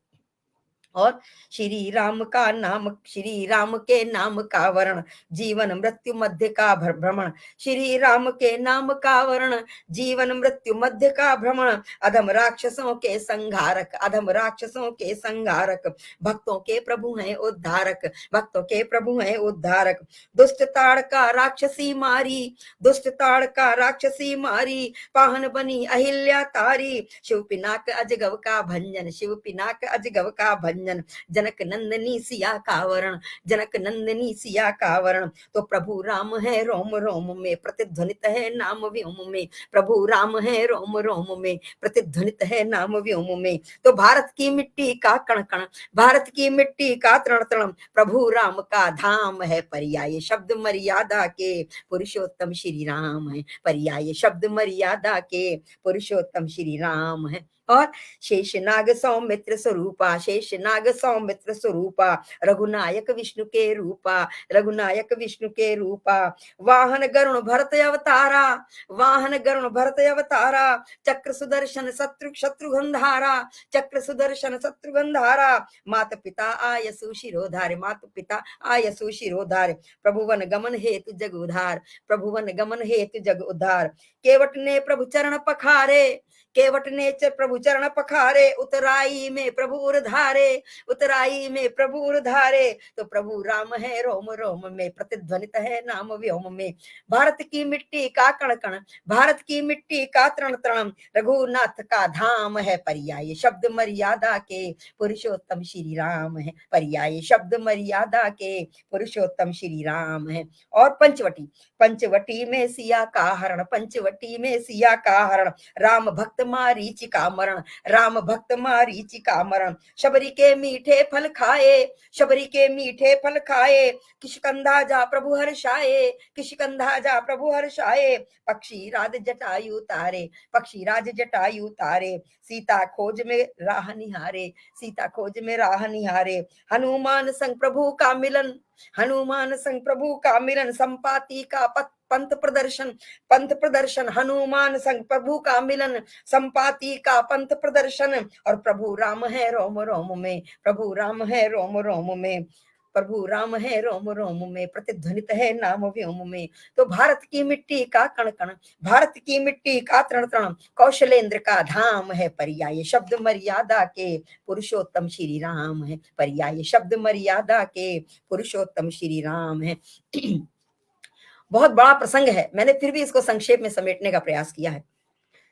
और श्री राम का नाम, श्री राम के नाम का वर्ण, जीवन मृत्यु मध्य का भ्रमण, श्री राम के नाम का वर्ण, जीवन मृत्यु मध्य का भ्रमण, अधम राक्षसों के संहारक, अधम राक्षसों के संहारक, भक्तों के प्रभु हैं उद्धारक, भक्तों के प्रभु हैं उद्धारक। दुष्ट ताड़ का राक्षसी मारी, दुष्ट ताड़ का राक्षसी मारी, पाहन बनी अहिल्या तारी, शिव पिनाक अजगव का भंजन, शिव पिनाक अजगव का भंजन, जनक नंदनी सिया का वर्ण, जनक नंदनी सिया का वर्ण। तो प्रभु राम है रोम रोम में, प्रतिध्वनित है नाम व्योम में, प्रभु राम है रोम रोम में, प्रतिध्वनित है नाम व्योम में। तो भारत की मिट्टी का कण कण, भारत की मिट्टी का तृण तृण, प्रभु राम का धाम है, पर्याय शब्द मर्यादा के, पुरुषोत्तम श्री राम है, पर्याय शब्द मर्यादा के, पुरुषोत्तम श्री राम है। और शेषनाग सौमित्र स्वरूपा, शेषनाग सौमित्र स्वरूपा, रघुनायक विष्णु के रूपा, रघुनायक विष्णु के रूपा, वाहन गरुण भरत अवतारा, वाहन गरुण भरत अवतारा, चक्र सुदर्शन शत्रुघ्नधारा, चक्र सुदर्शन शत्रुघ्नधारा, मात पिता आयसु शिरोधार्य, मात पिता आयसु शिरोधार्य, प्रभुवन गमन हेतु जग उद्धार, प्रभुवन गमन हेतु जग उद्धार। केवट ने प्रभु चरण पखारे, केवट ने प्रभु चरण पखारे, उतराई में प्रभु उर्धारे, उतराई में प्रभु उर्धारे। तो प्रभु राम है रोम रोम में, प्रतिध्वनित है नाम व्योम में। भारत की मिट्टी का कण कण, भारत की मिट्टी का तृण तृण, रघुनाथ का धाम है, पर्याय शब्द मर्यादा के, पुरुषोत्तम श्री राम है, पर्याय शब्द मर्यादा के, पुरुषोत्तम श्री राम है। और पंचवटी, पंचवटी में सिया का हरण, पंचवटी में सिया का हरण, राम भक्त मारीचिका मरण, राम भक्त मारीचि का मरण। शबरी के मीठे फल खाए, शबरी के मीठे फल खाए, किशकंधा जा प्रभु हर्षाए, किशकंधा जा प्रभु हर्षाए। पक्षी राज जटायु तारे, पक्षी राज जटायु तारे, सीता खोज में राह निहारे, सीता खोज में राह निहारे। हनुमान संग प्रभु का मिलन, हनुमान संग प्रभु का मिलन, संपाति का पंथ प्रदर्शन, पंथ प्रदर्शन। हनुमान संग प्रभु का मिलन, संपाति का पंथ प्रदर्शन। और प्रभु राम है रोम रोम में, प्रभु राम है रोम रोम में, प्रभु राम है रोम रोम में, प्रतिध्वनित है नाम व्योम में। तो भारत की मिट्टी का कण कण, भारत की मिट्टी का तृण तृण, कौशलेंद्र का धाम है पर्याय शब्द मर्यादा के, पुरुषोत्तम श्री राम है पर्याय शब्द मर्यादा के, पुरुषोत्तम श्री राम है। बहुत बड़ा प्रसंग है, मैंने फिर भी इसको संक्षेप में समेटने का प्रयास किया है।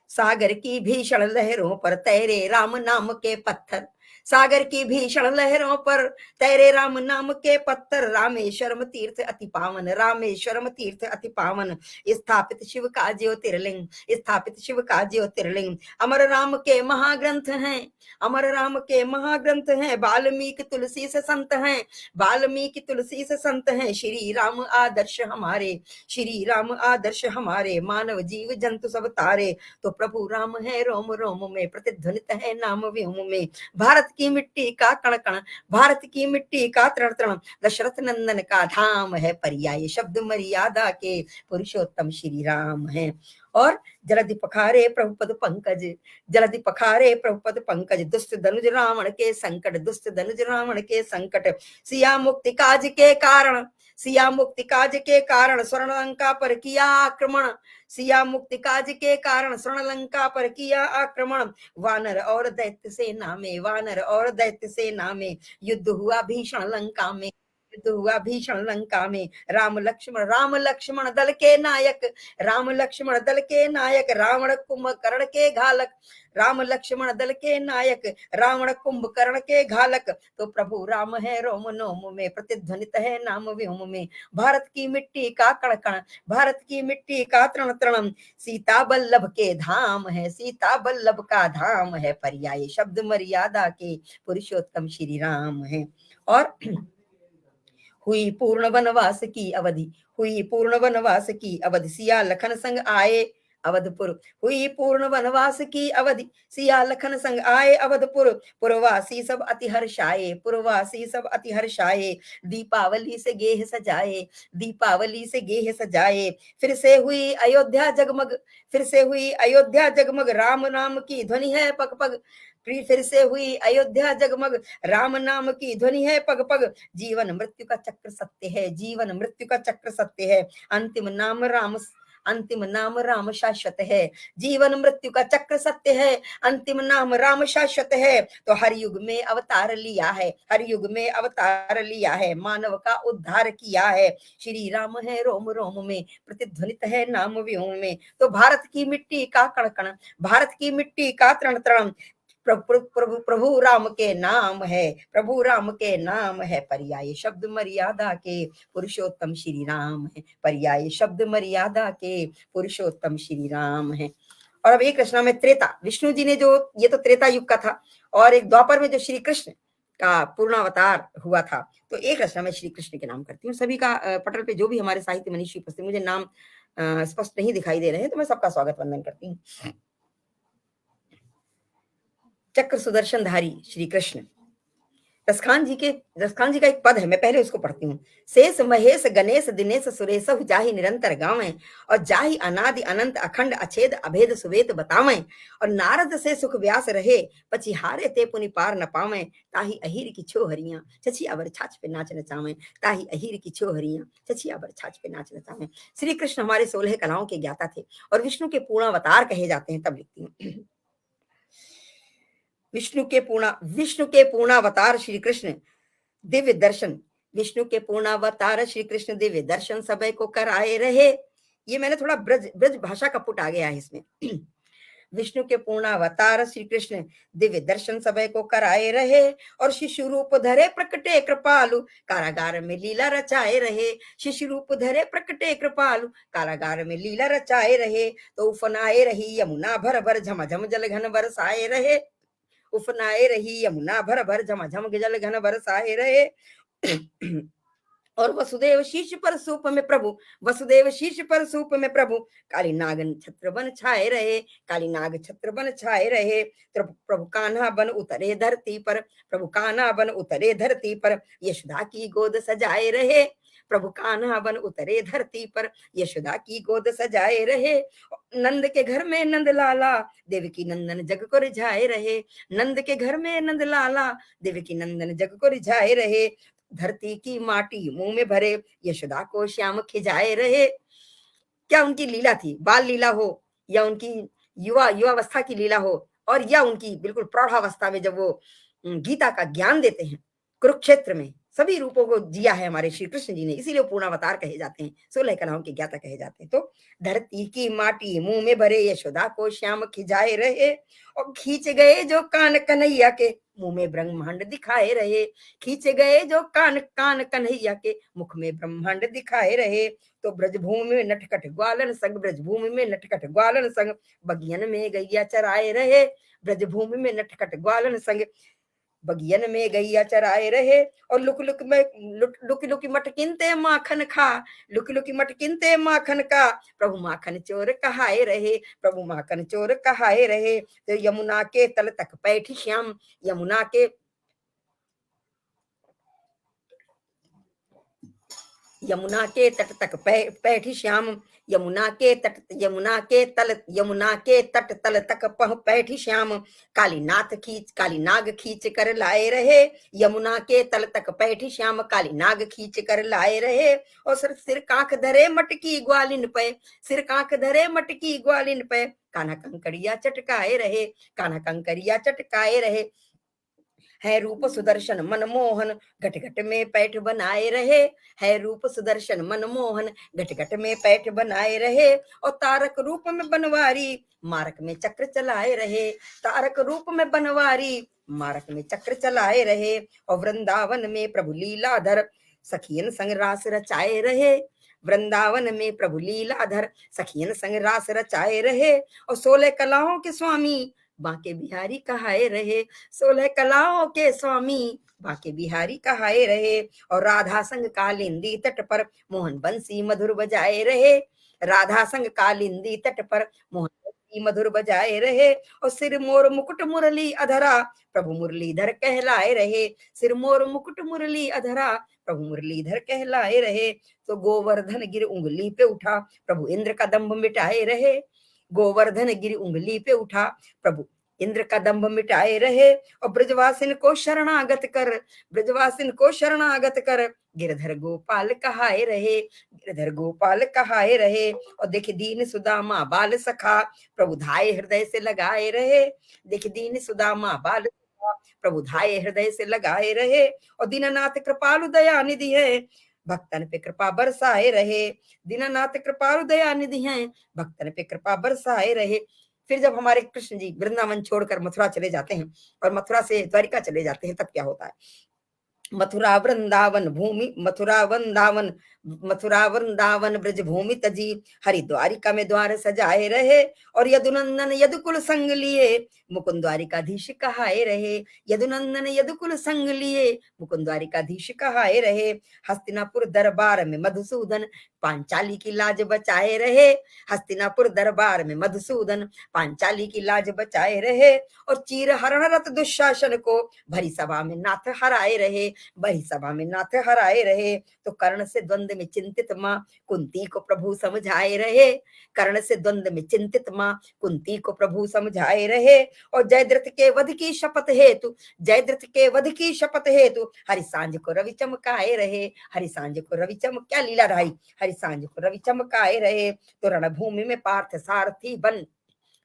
सागर की भीषण लहरों पर तैरे राम नाम के पत्थर, सागर की भीषण लहरों पर तैरे राम नाम के पत्थर, रामेश्वरम तीर्थ अति पावन, रामेश्वरम तीर्थ अति पावन। स्थापित शिव का ज्योतिर्लिंग, स्थापित शिव का ज्योतिर्लिंग। अमर राम के महाग्रंथ हैं, अमर राम के महाग्रंथ हैं, वाल्मीकि तुलसी से संत हैं, वाल्मीकि तुलसी से संत हैं। श्री राम आदर्श हमारे, श्री राम आदर्श हमारे, मानव जीव जंतु सब तारे। तो प्रभु राम है रोम रोम में, प्रतिध्वनित है नाम व्योम में। भारत की मिट्टी का कण कण, भारत की मिट्टी का तृण तृण, दशरथ नंदन का धाम है पर्याय शब्द मर्यादा के, पुरुषोत्तम श्री राम है। और जलधि पखारे प्रभुपद पंकज, जलधि पखारे प्रभुपद पंकज, दुष्ट धनुज रावण के संकट, दुष्ट धनुज रावण के संकट। सिया मुक्ति काज के कारण, सिया मुक्ति काज के कारण, स्वर्ण लंका पर किया आक्रमण, सिया मुक्ति काज के कारण स्वर्ण लंका पर किया आक्रमण। वानर और दैत्य सेना में, वानर और दैत्य सेना में, युद्ध हुआ भीषण लंका में, युद्ध हुआ भीषण लंका में। राम लक्ष्मण दल के नायक, राम लक्ष्मण दल के नायक, रावण कुंभकर्ण के घालक, राम लक्ष्मण दल के नायक, रावण कुंभकर्ण के घालक। तो प्रभु राम है रोम नोम में, प्रतिध्वनित है नाम व्योम में। भारत की मिट्टी का कण कण, भारत की मिट्टी का तृण तृण, सीता बल्लभ के धाम है, सीता बल्लभ का धाम है पर्याय शब्द मर्यादा के, पुरुषोत्तम श्री राम है। और हुई पूर्ण वनवास की अवधि, हुई पूर्ण वनवास की अवधि, सिया लखन संग आए अवधपुर, हुई पूर्ण वनवास की अवधि, सिया लखन संग आए अवधपुर। पुरवासी सब अति हर्षाए, पुरवासी सब अति हर्षाए, दीपावली से गेह सजाए, दीपावली से गेह सजाए। फिर से हुई अयोध्या जगमग, फिर से हुई अयोध्या जगमग, राम नाम की ध्वनि है पग पग, फिर से हुई अयोध्या जगमग, राम नाम की ध्वनि है पग पग। जीवन मृत्यु का चक्र सत्य है, जीवन मृत्यु का चक्र सत्य है, अंतिम नाम राम, अंतिम नाम राम शाश्वत है। जीवन मृत्यु का चक्र सत्य है, अंतिम नाम राम शाश्वत है। तो हर युग में अवतार लिया है, हर युग में अवतार लिया है, मानव का उद्धार किया है। श्री राम है रोम रोम में, प्रतिध्वनित है नाम व्योम में। तो भारत की मिट्टी का कण कण, भारत की मिट्टी का तृण तृण, प्रभु राम के नाम है, प्रभु राम के नाम है पर्याय शब्द मर्यादा के, पुरुषोत्तम श्री राम है पर्याय शब्द मर्यादा के, पुरुषोत्तम श्री राम है। और अब एक रचना में त्रेता, विष्णु जी ने जो, ये तो त्रेता युग का था, और एक द्वापर में जो श्री कृष्ण का पूर्णावतार हुआ था। तो एक रचना में श्री कृष्ण के नाम करती हूँ। सभी का पटल पे जो भी हमारे साहित्य मनीषी उपस्थित, मुझे नाम स्पष्ट नहीं दिखाई दे रहे हैं, तो मैं सबका स्वागत वंदन करती हूँ। चक्र सुदर्शनधारी श्री कृष्ण। रसखान जी का एक पद है, मैं पहले उसको पढ़ती हूँ। शेष महेश गणेश दिनेश सुरेश जाहि निरंतर गावें, और जाहि अनादि अनंत अखंड अछेद अभेद सुवेत बतावें। और नारद से सुख व्यास रहे, पछि हारे ते पुनि पार न पावें। ताहि अहीर की छो हरियां छछिया बर छाछ पे नाच नचावें, ताहि अहीर की छो हरियां छछिया बर छाछ पे नाच नचावें। श्री कृष्ण हमारे 16 कलाओं के ज्ञाता थे और विष्णु के पूर्णावतार कहे जाते हैं। तब लिखती हूँ, विष्णु के पूर्णावतार श्री कृष्ण दिव्य दर्शन, विष्णु के पूर्णावतार श्री कृष्ण दिव्य दर्शन सबे को कराए रहे। ये मैंने थोड़ा ब्रज भाषा का पुट आ गया है इसमें। विष्णु के पूर्णावतार श्री कृष्ण दिव्य दर्शन सबय को कराए रहे, और शिशु रूप धरे प्रकटे कृपालु कारागार में लीला रचाए रहे। शिशु रूप धरे प्रकटे कृपालु कारागार में लीला रचाए रहे। तो उफनाए रही यमुना भर भर झमाझम जल घन बरसाए रहे। उफनाए रही यमुना भर भर झमाझम जल घन बरसाए रहे। और वसुदेव शीर्ष पर सूप में प्रभु, वसुदेव शीर्ष पर सूप में प्रभु काली नागन छत्र बन छाए रहे। काली नाग छत्र बन छाए रहे। तो प्रभु कान्हा बन उतरे धरती पर, प्रभु कान्हा बन उतरे धरती पर यशोदा की गोद सजाए रहे। प्रभु कान्हा बन उतरे धरती पर यशोदा की गोद सजाए रहे। नंद के घर में नंद लाला देवकी नंदन जग को रिझाए रहे। नंद के घर में नंद लाला देवकी नंदन जग को रिझाए रहे। धरती की माटी मुंह में भरे यशोदा को श्याम खिजाए रहे। क्या उनकी लीला थी, बाल लीला हो या उनकी युवावस्था की लीला हो, और या उनकी बिल्कुल प्रौढ़ावस्था में जब वो गीता का ज्ञान देते हैं। कुरुक्षेत्र में सभी रूपों को जिया है हमारे श्री कृष्ण जी ने, इसीलिए पूर्णावतार कहे जाते हैं, 16 कलाओं के ज्ञाता कहे जाते हैं। तो धरती की माटी मुंह में भरे यशोदा को श्याम खिजाए रहे, और खींच गए जो कान कन्हैया के मुंह में ब्रह्मांड दिखाए रहे। खींचे गए जो कान कान कन्हैया के मुख में ब्रह्मांड दिखाए रहे। तो ब्रजभूमि में नटखट ग्वालन संग, ब्रजभूमि में नटखट ग्वालन संग बगियन में गैया चराए रहे। ब्रजभूमि में नटखट ग्वालन संग बगियन में गैया चराए रहे। और लुक लुक में लुकी लुकी मटकिनते माखन खा, लुकी लुकी मटकिनते माखन का प्रभु माखन चोर कहाए रहे। प्रभु माखन चोर कहाए रहे। तो यमुना के तल तक बैठी श्याम, यमुना के यमुना के तट तक बैठी श्याम, यमुना के तट, यमुना के तल, यमुना के तट तल तक बैठी श्याम। काली नाग खींच कर लाए रहे। यमुना के तल तक बैठी श्याम, काली नाग खींच कर लाए रहे। और सिर कांख धरे मटकी ग्वालिन पे, सिर कांख धरे मटकी ग्वालिन पे कान्हा कंकड़िया चटकाए रहे। कान्हा कंकड़िया चटकाए रहे। है रूप सुदर्शन मनमोहन घट घट में पैठ बनाए रहे। है रूप सुदर्शन मनमोहन घट घट में पैठ बनाए रहे। और तारक रूप में बनवारी मारक में चक्र चलाए रहे। तारक रूप में बनवारी मारक में चक्र चलाए रहे। और वृंदावन में प्रभु लीलाधर सखियन संग रास रचाए रहे। वृंदावन में प्रभु लीलाधर सखियन संग रास रचाए रहे। और 16 कलाओं के स्वामी बांके बिहारी कहाए रहे। 16 कलाओं के स्वामी बांके बिहारी कहाए रहे। और राधा संग कालिंदी तट पर मोहन बंसी मधुर बजाए रहे। राधा संग कालिंदी तट पर मोहन बंसी मधुर बजाए रहे। और सिर मोर मुकुट मुरली अधरा प्रभु मुरलीधर कहलाए रहे। सिर मोर मुकुट मुरली अधरा प्रभु मुरलीधर कहलाए रहे। तो गोवर्धन गिर उंगली पे उठा प्रभु इंद्र का दंभ मिटाए रहे। गोवर्धन गिरी उंगली पे उठा प्रभु इंद्र का दंभ मिटाए रहे। और ब्रजवासिन को शरणागत कर, ब्रजवासिन को शरणागत कर गिरधर गोपाल कहाए रहे। गिरधर गोपाल कहाए रहे। और देख दीन सुदामा बाल सखा प्रभु धाये हृदय से लगाए रहे। देख दीन सुदामा बाल सखा प्रभु धाये हृदय से लगाए रहे। और दीननाथ कृपालु दया निधि है भक्तन पे कृपा बरसाए रहे। दीननाथ कृपालु दया निधि हैं भक्तन पे कृपा बरसाए रहे। फिर जब हमारे कृष्ण जी वृंदावन छोड़कर मथुरा चले जाते हैं और मथुरा से द्वारिका चले जाते हैं, तब क्या होता है? मथुरा वृंदावन भूमि, मथुरा वृंदावन ब्रज भूमि तजी हरिद्वारिका में द्वार सजाए रहे। और यदुनंदन यदुकुल संग लिए मुकुंद द्वारिकाधीश कहाए रहे। यदुनंदन यदुकुल संग लिए मुकुंद द्वारिकाधीश कहाए रहे। हस्तिनापुर दरबार में मधुसूदन पांचाली की लाज बचाए रहे। हस्तिनापुर दरबार में मधुसूदन पांचाली की लाज बचाए रहे। और चीर हरण रत दुशासन को भरी सभा में नाथ हराए रहे। भरी सभा में नाथ हराए रहे। तो कर्ण से द्वंद में चिंतित मां कुंती को प्रभु समझाए रहे। कर्ण से द्वंद में चिंतित मां कुंती को प्रभु समझाए रहे। और जयद्रथ के वध की शपथ हेतु, जयद्रथ के वध की शपथ हेतु हरि सांझ को रवि चमकाए रहे। हरि सांझ को रवि चमक, क्या लीला रही, हरि सांझ को रवि चमकाए रहे। तो रणभूमि में पार्थ सारथी बन,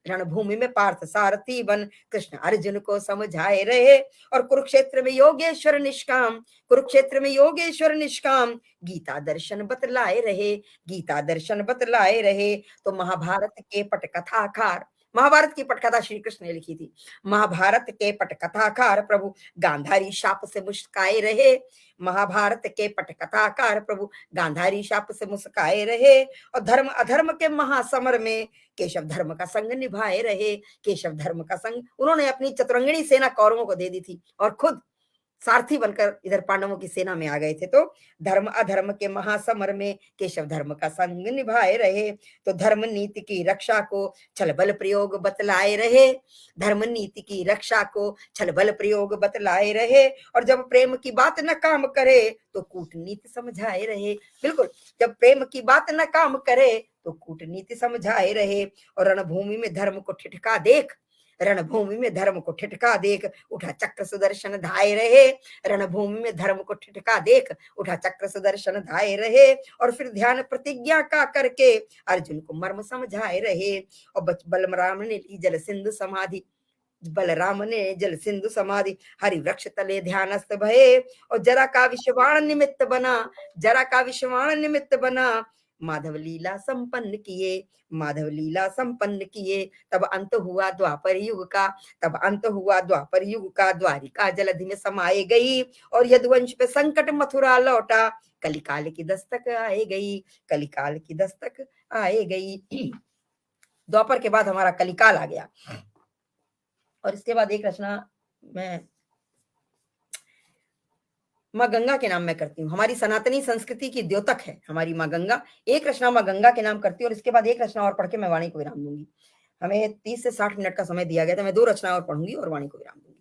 रणभूमि में पार्थ सारथी बन कृष्ण अर्जुन को समझाए रहे। और कुरुक्षेत्र में योगेश्वर निष्काम, कुरुक्षेत्र में योगेश्वर निष्काम गीता दर्शन बतलाए रहे। गीता दर्शन बतलाए रहे। तो महाभारत के पट कथाकार, महाभारत की पटकथा श्री कृष्ण ने लिखी थी। महाभारत के पटकथाकार प्रभु गांधारी शाप से मुस्काए रहे। महाभारत के पटकथाकार प्रभु गांधारी शाप से मुस्काए रहे और धर्म अधर्म के महासमर में केशव धर्म का संग निभाए रहे। केशव धर्म का संग उन्होंने अपनी चतुरंगिणी सेना कौरवों को दे दी थी और खुद सारथी बनकर इधर पांडवों की सेना में आ गए थे। तो धर्म अधर्म के महासमर में केशव धर्म का संग निभाए रहे। तो धर्म नीति की रक्षा को छल बल प्रयोग बतलाए रहे। धर्म नीति की रक्षा को छल बल प्रयोग बतलाए रहे और जब प्रेम की बात न काम करे तो कूटनीति समझाए रहे। बिल्कुल, जब प्रेम की बात न काम करे तो कूटनीति समझाए रहे। और रणभूमि में धर्म को ठिठका देख, रणभूमि में धर्म को ठिठका देख उठा चक्र सुदर्शन धाये रहे। रणभूमि में धर्म को ठिठका देख उठा चक्र सुदर्शन धाये रहे और फिर ध्यान प्रतिज्ञा का करके अर्जुन को मर्म समझाए रहे। और बलराम ने ली जल सिंधु समाधि, बलराम ने जल सिंधु समाधि हरि वृक्ष तले ध्यानस्थ भये और जरा का विश्वाण निमित्त बना, जरा का विश्वाण निमित्त बना। माधव लीला संपन्न किए, माधव लीला संपन्न किए। तब अंत हुआ द्वापर युग का, तब अंत हुआ द्वापर युग का। द्वारिका जलधि में समाये गई और यदुवंश पे संकट मथुरा लौटा। कलिकाल की दस्तक आए गई, कलिकाल की दस्तक आए गई। द्वापर के बाद हमारा कलिकाल आ गया। और इसके बाद एक रचना मैं माँ गंगा के नाम में करती हूँ। हमारी सनातनी संस्कृति की द्योतक है हमारी माँ गंगा। एक रचना माँ गंगा के नाम करती हूँ और इसके बाद एक रचना और पढ़ के मैं वाणी को विराम दूंगी। हमें 30 से 60 मिनट का समय दिया गया था। मैं 2 रचना और पढ़ूंगी और वाणी को विराम दूंगी।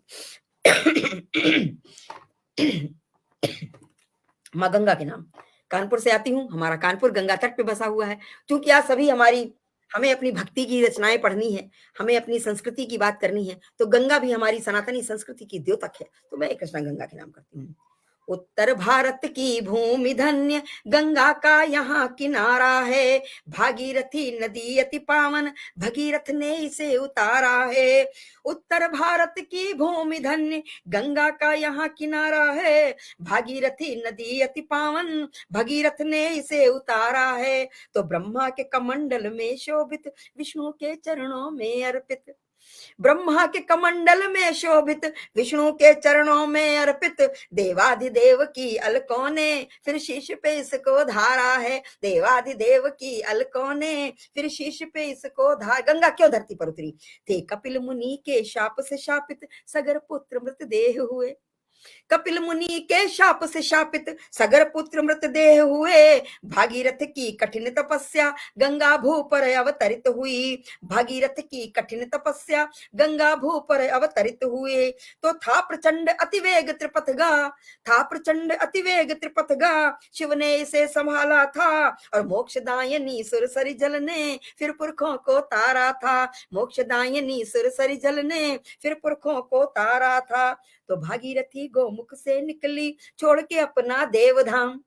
माँ गंगा के नाम। कानपुर से आती हूँ। हमारा कानपुर गंगा तट पे बसा हुआ है। क्योंकि आज सभी हमें अपनी भक्ति की रचनाएं पढ़नी है, हमें अपनी संस्कृति की बात करनी है, तो गंगा भी हमारी सनातनी संस्कृति की द्योतक है। तो मैं एक रचना गंगा के नाम करती हूँ। उत्तर भारत की भूमि धन्य, गंगा का यहाँ किनारा है। भागीरथी नदी अति पावन, भगीरथ ने इसे उतारा है। उत्तर भारत की भूमि धन्य, गंगा का यहाँ किनारा है। भागीरथी नदी अति पावन, भगीरथ ने इसे उतारा है। तो ब्रह्मा के कमंडल में शोभित, विष्णु के चरणों में अर्पित। ब्रह्मा के कमंडल में शोभित, विष्णु के चरणों में अर्पित। देवाधिदेव की अलकों ने फिर शीश पे इसको धारा है। देवाधिदेव की अलकों ने फिर शीश पे इसको धारा। गंगा क्यों धरती पर उतरी? थे कपिल मुनि के शाप से शापित, सगर पुत्र मृत देह हुए। कपिल मुनि के शाप से शापित, सगर पुत्र मृतदेह हुए। भागीरथ की कठिन तपस्या, गंगा भू पर अवतरित हुई। भागीरथ की कठिन तपस्या, गंगा भू पर अवतरित हुए। तो था प्रचंड अतिवेग त्रिपथगा, था प्रचंड अतिवेग त्रिपथगा। शिव ने इसे संभाला था और मोक्षदायनी सुरसरी जल ने फिर पुरखों को तारा था। मोक्षदायनी सुरसरी जल ने फिर पुरखों को तारा था। तो भागीरथी गोमुख से निकली, छोड़ के अपना देवधाम।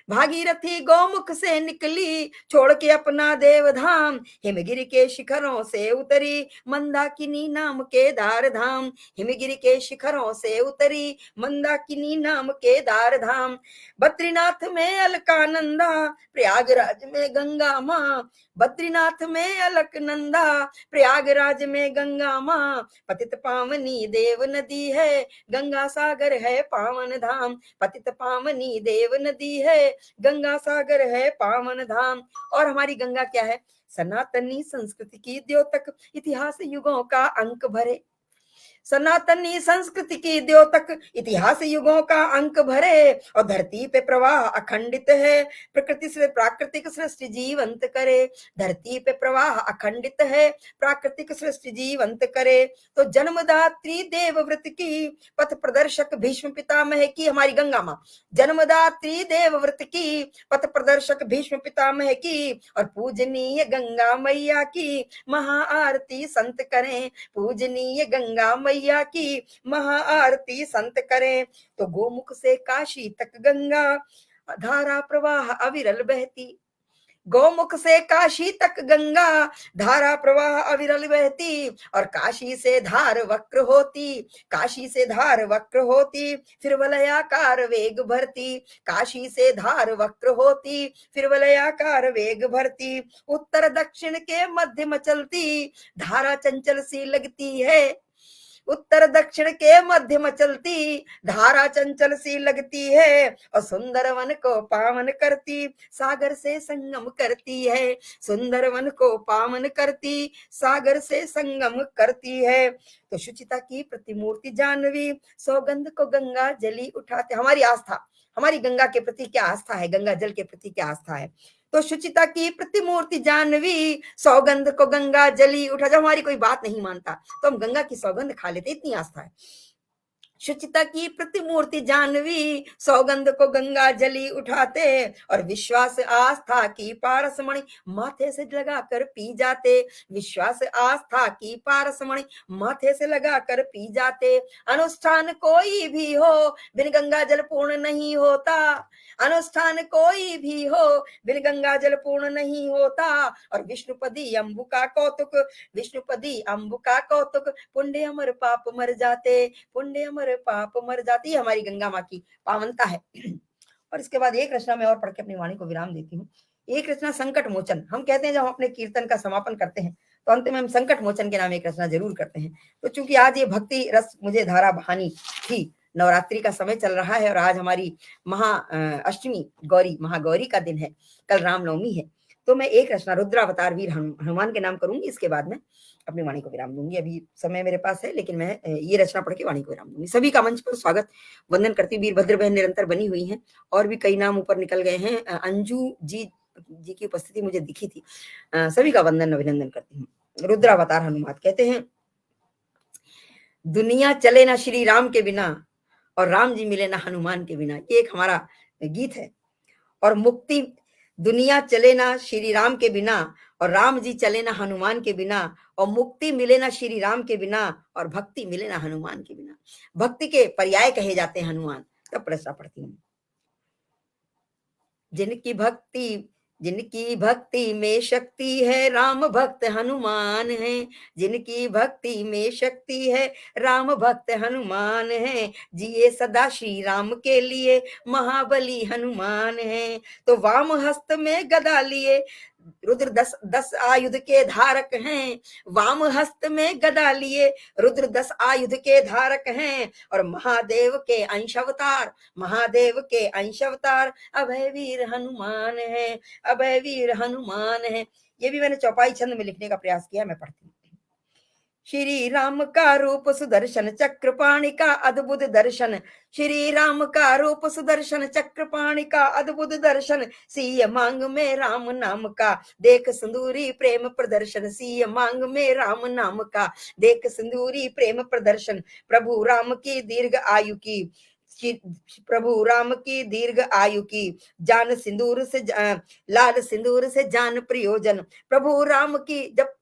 भागीरथी गौमुख से निकली, छोड़ के अपना देवधाम। हिमगिरी के शिखरों से उतरी, मंदाकिनी नाम के दार धाम। हिमगिरी के शिखरों से उतरी, मंदाकिनी नाम के दार धाम। बद्रीनाथ में अलकानंदा, प्रयागराज में गंगा माँ। बद्रीनाथ में अलकनंदा, प्रयागराज में गंगा माँ। पतित पावनी देव नदी है, गंगा सागर है पावन धाम। पतित पावनी देव नदी है, गंगा सागर है पावन धाम। और हमारी गंगा क्या है? सनातनी संस्कृति की द्योतक, इतिहास युगों का अंक भरे। सनातनी संस्कृति की द्योतक, इतिहास युगों का अंक भरे। और धरती पे प्रवाह अखंडित है, प्रकृति से प्राकृतिक सृष्टि जीवंत करे। धरती पे प्रवाह अखंडित है, प्राकृतिक सृष्टि जीवंत करे। तो जन्मदात्री देवव्रत की, पथ प्रदर्शक भीष्म पितामह की, हमारी गंगा माँ जन्मदात्री देवव्रत की, पथ प्रदर्शक भीष्म पितामह की। और पूजनीय गंगा मैया की महा आरती संत करें। पूजनीय गंगा मैया की महा आरती संत करें। तो गोमुख से काशी तक गंगा धारा प्रवाह अविरल बहती। गौमुख से काशी तक गंगा धारा प्रवाह अविरल बहती, और काशी से धार वक्र होती, काशी से धार वक्र होती, फिर वलयाकार वेग भरती, काशी से धार वक्र होती, फिर वलयाकार वेग भरती, उत्तर दक्षिण के मध्य में चलती, धारा चंचल सी लगती है, उत्तर दक्षिण के मध्य में चलती, धारा चंचल सी लगती है, और सुंदर वन को पावन करती, सागर से संगम करती है, सुंदर वन को पावन करती, सागर से संगम करती है। तो शुचिता की प्रतिमूर्ति जानवी, सौगंध को गंगा जली उठाते। हमारी आस्था, हमारी गंगा के प्रति क्या आस्था है, गंगा जल के प्रति क्या आस्था है। तो शुचिता की प्रतिमूर्ति जानवी, सौगंध को गंगा जली उठा। जब हमारी कोई बात नहीं मानता तो हम गंगा की सौगंध खा लेते, इतनी आस्था है। शुचिता की प्रतिमूर्ति जानवी, सौगंध को गंगा जली उठाते, और विश्वास आस्था की पारसमणि माथे से लगाकर पी जाते, विश्वास आस्था की पारसमणि माथे से लगाकर पी जाते। अनुष्ठान कोई भी हो बिन गंगा जल पूर्ण नहीं होता, अनुष्ठान कोई भी हो बिन गंगा जल पूर्ण नहीं होता। और विष्णुपदी अम्बु का कौतुक, विष्णुपदी अम्बु का कौतुक, पुण्य अमर पाप मर जाते, पुण्य अमर पाप मर जाती। हमारी गंगा माँ की पावनता है। और इसके बाद एक रचना में और पढ़ के अपनी वाणी को विराम देती हूँ। एक रचना संकट मोचन। हम कहते हैं जब हम अपने कीर्तन का समापन करते हैं तो अंत में हम संकट मोचन के नाम एक रचना जरूर करते हैं। तो चूंकि आज ये भक्ति रस मुझे धारा बहानी थी, नवरात्रि का समय चल रहा है और आज हमारी महा अष्टमी गौरी महागौरी का दिन है, कल रामनवमी है, तो मैं एक रचना रुद्रावतार वीर हनुमान के नाम करूंगी। इसके बाद में अपनी वाणी को विराम दूंगी। अभी समय मेरे पास है लेकिन मैं ये रचना पढ़ के वाणी को विराम दूंगी। सभी का मंच पर स्वागत वंदन करती। वीरभद्र बहन निरंतर बनी हुई हैं और भी कई नाम ऊपर निकल गए हैं। अंजू जी की उपस्थिति मुझे दिखी थी। सभी का वंदन अभिनंदन करती हूँ। रुद्रावतार हनुमान कहते हैं, दुनिया चले ना श्री राम के बिना और राम जी मिले ना हनुमान के बिना। ये एक हमारा गीत है। और मुक्ति, दुनिया चले ना श्री राम के बिना और राम जी चले ना हनुमान के बिना, और मुक्ति मिले ना श्री राम के बिना और भक्ति मिले ना हनुमान के बिना। भक्ति के पर्याय कहे जाते हैं हनुमान। तब प्रश्न पढ़ती हूँ। जिनकी भक्ति में शक्ति है राम भक्त हनुमान है, जिनकी भक्ति में शक्ति है राम भक्त हनुमान है, जिए सदा श्री राम के लिए महाबली हनुमान है। तो वाम हस्त में गदा लिए रुद्र 10 आयुध के धारक हैं, वाम हस्त में गदा लिए रुद्र 10 आयुध के धारक हैं, और महादेव के अंश अवतार, महादेव के अंश अवतार अभय वीर हनुमान है, अभय वीर हनुमान है। ये भी मैंने चौपाई छंद में लिखने का प्रयास किया, मैं पढ़ती हूँ। श्री राम का रूप सुदर्शन चक्रपाणि का अद्भुत दर्शन, श्री राम का रूप सुदर्शन चक्रपाणि का अद्भुत दर्शन, सिय मांग में राम नाम का देख सिंदूरी प्रेम प्रदर्शन, सिय मांग में राम नाम का देख सिंदूरी प्रेम प्रदर्शन। प्रभु राम की दीर्घ आयु की, प्रभु राम की दीर्घ आयु की, जान सिंदूर से लाल सिंदूर से जान प्रयोजन। प्रभु राम की, जब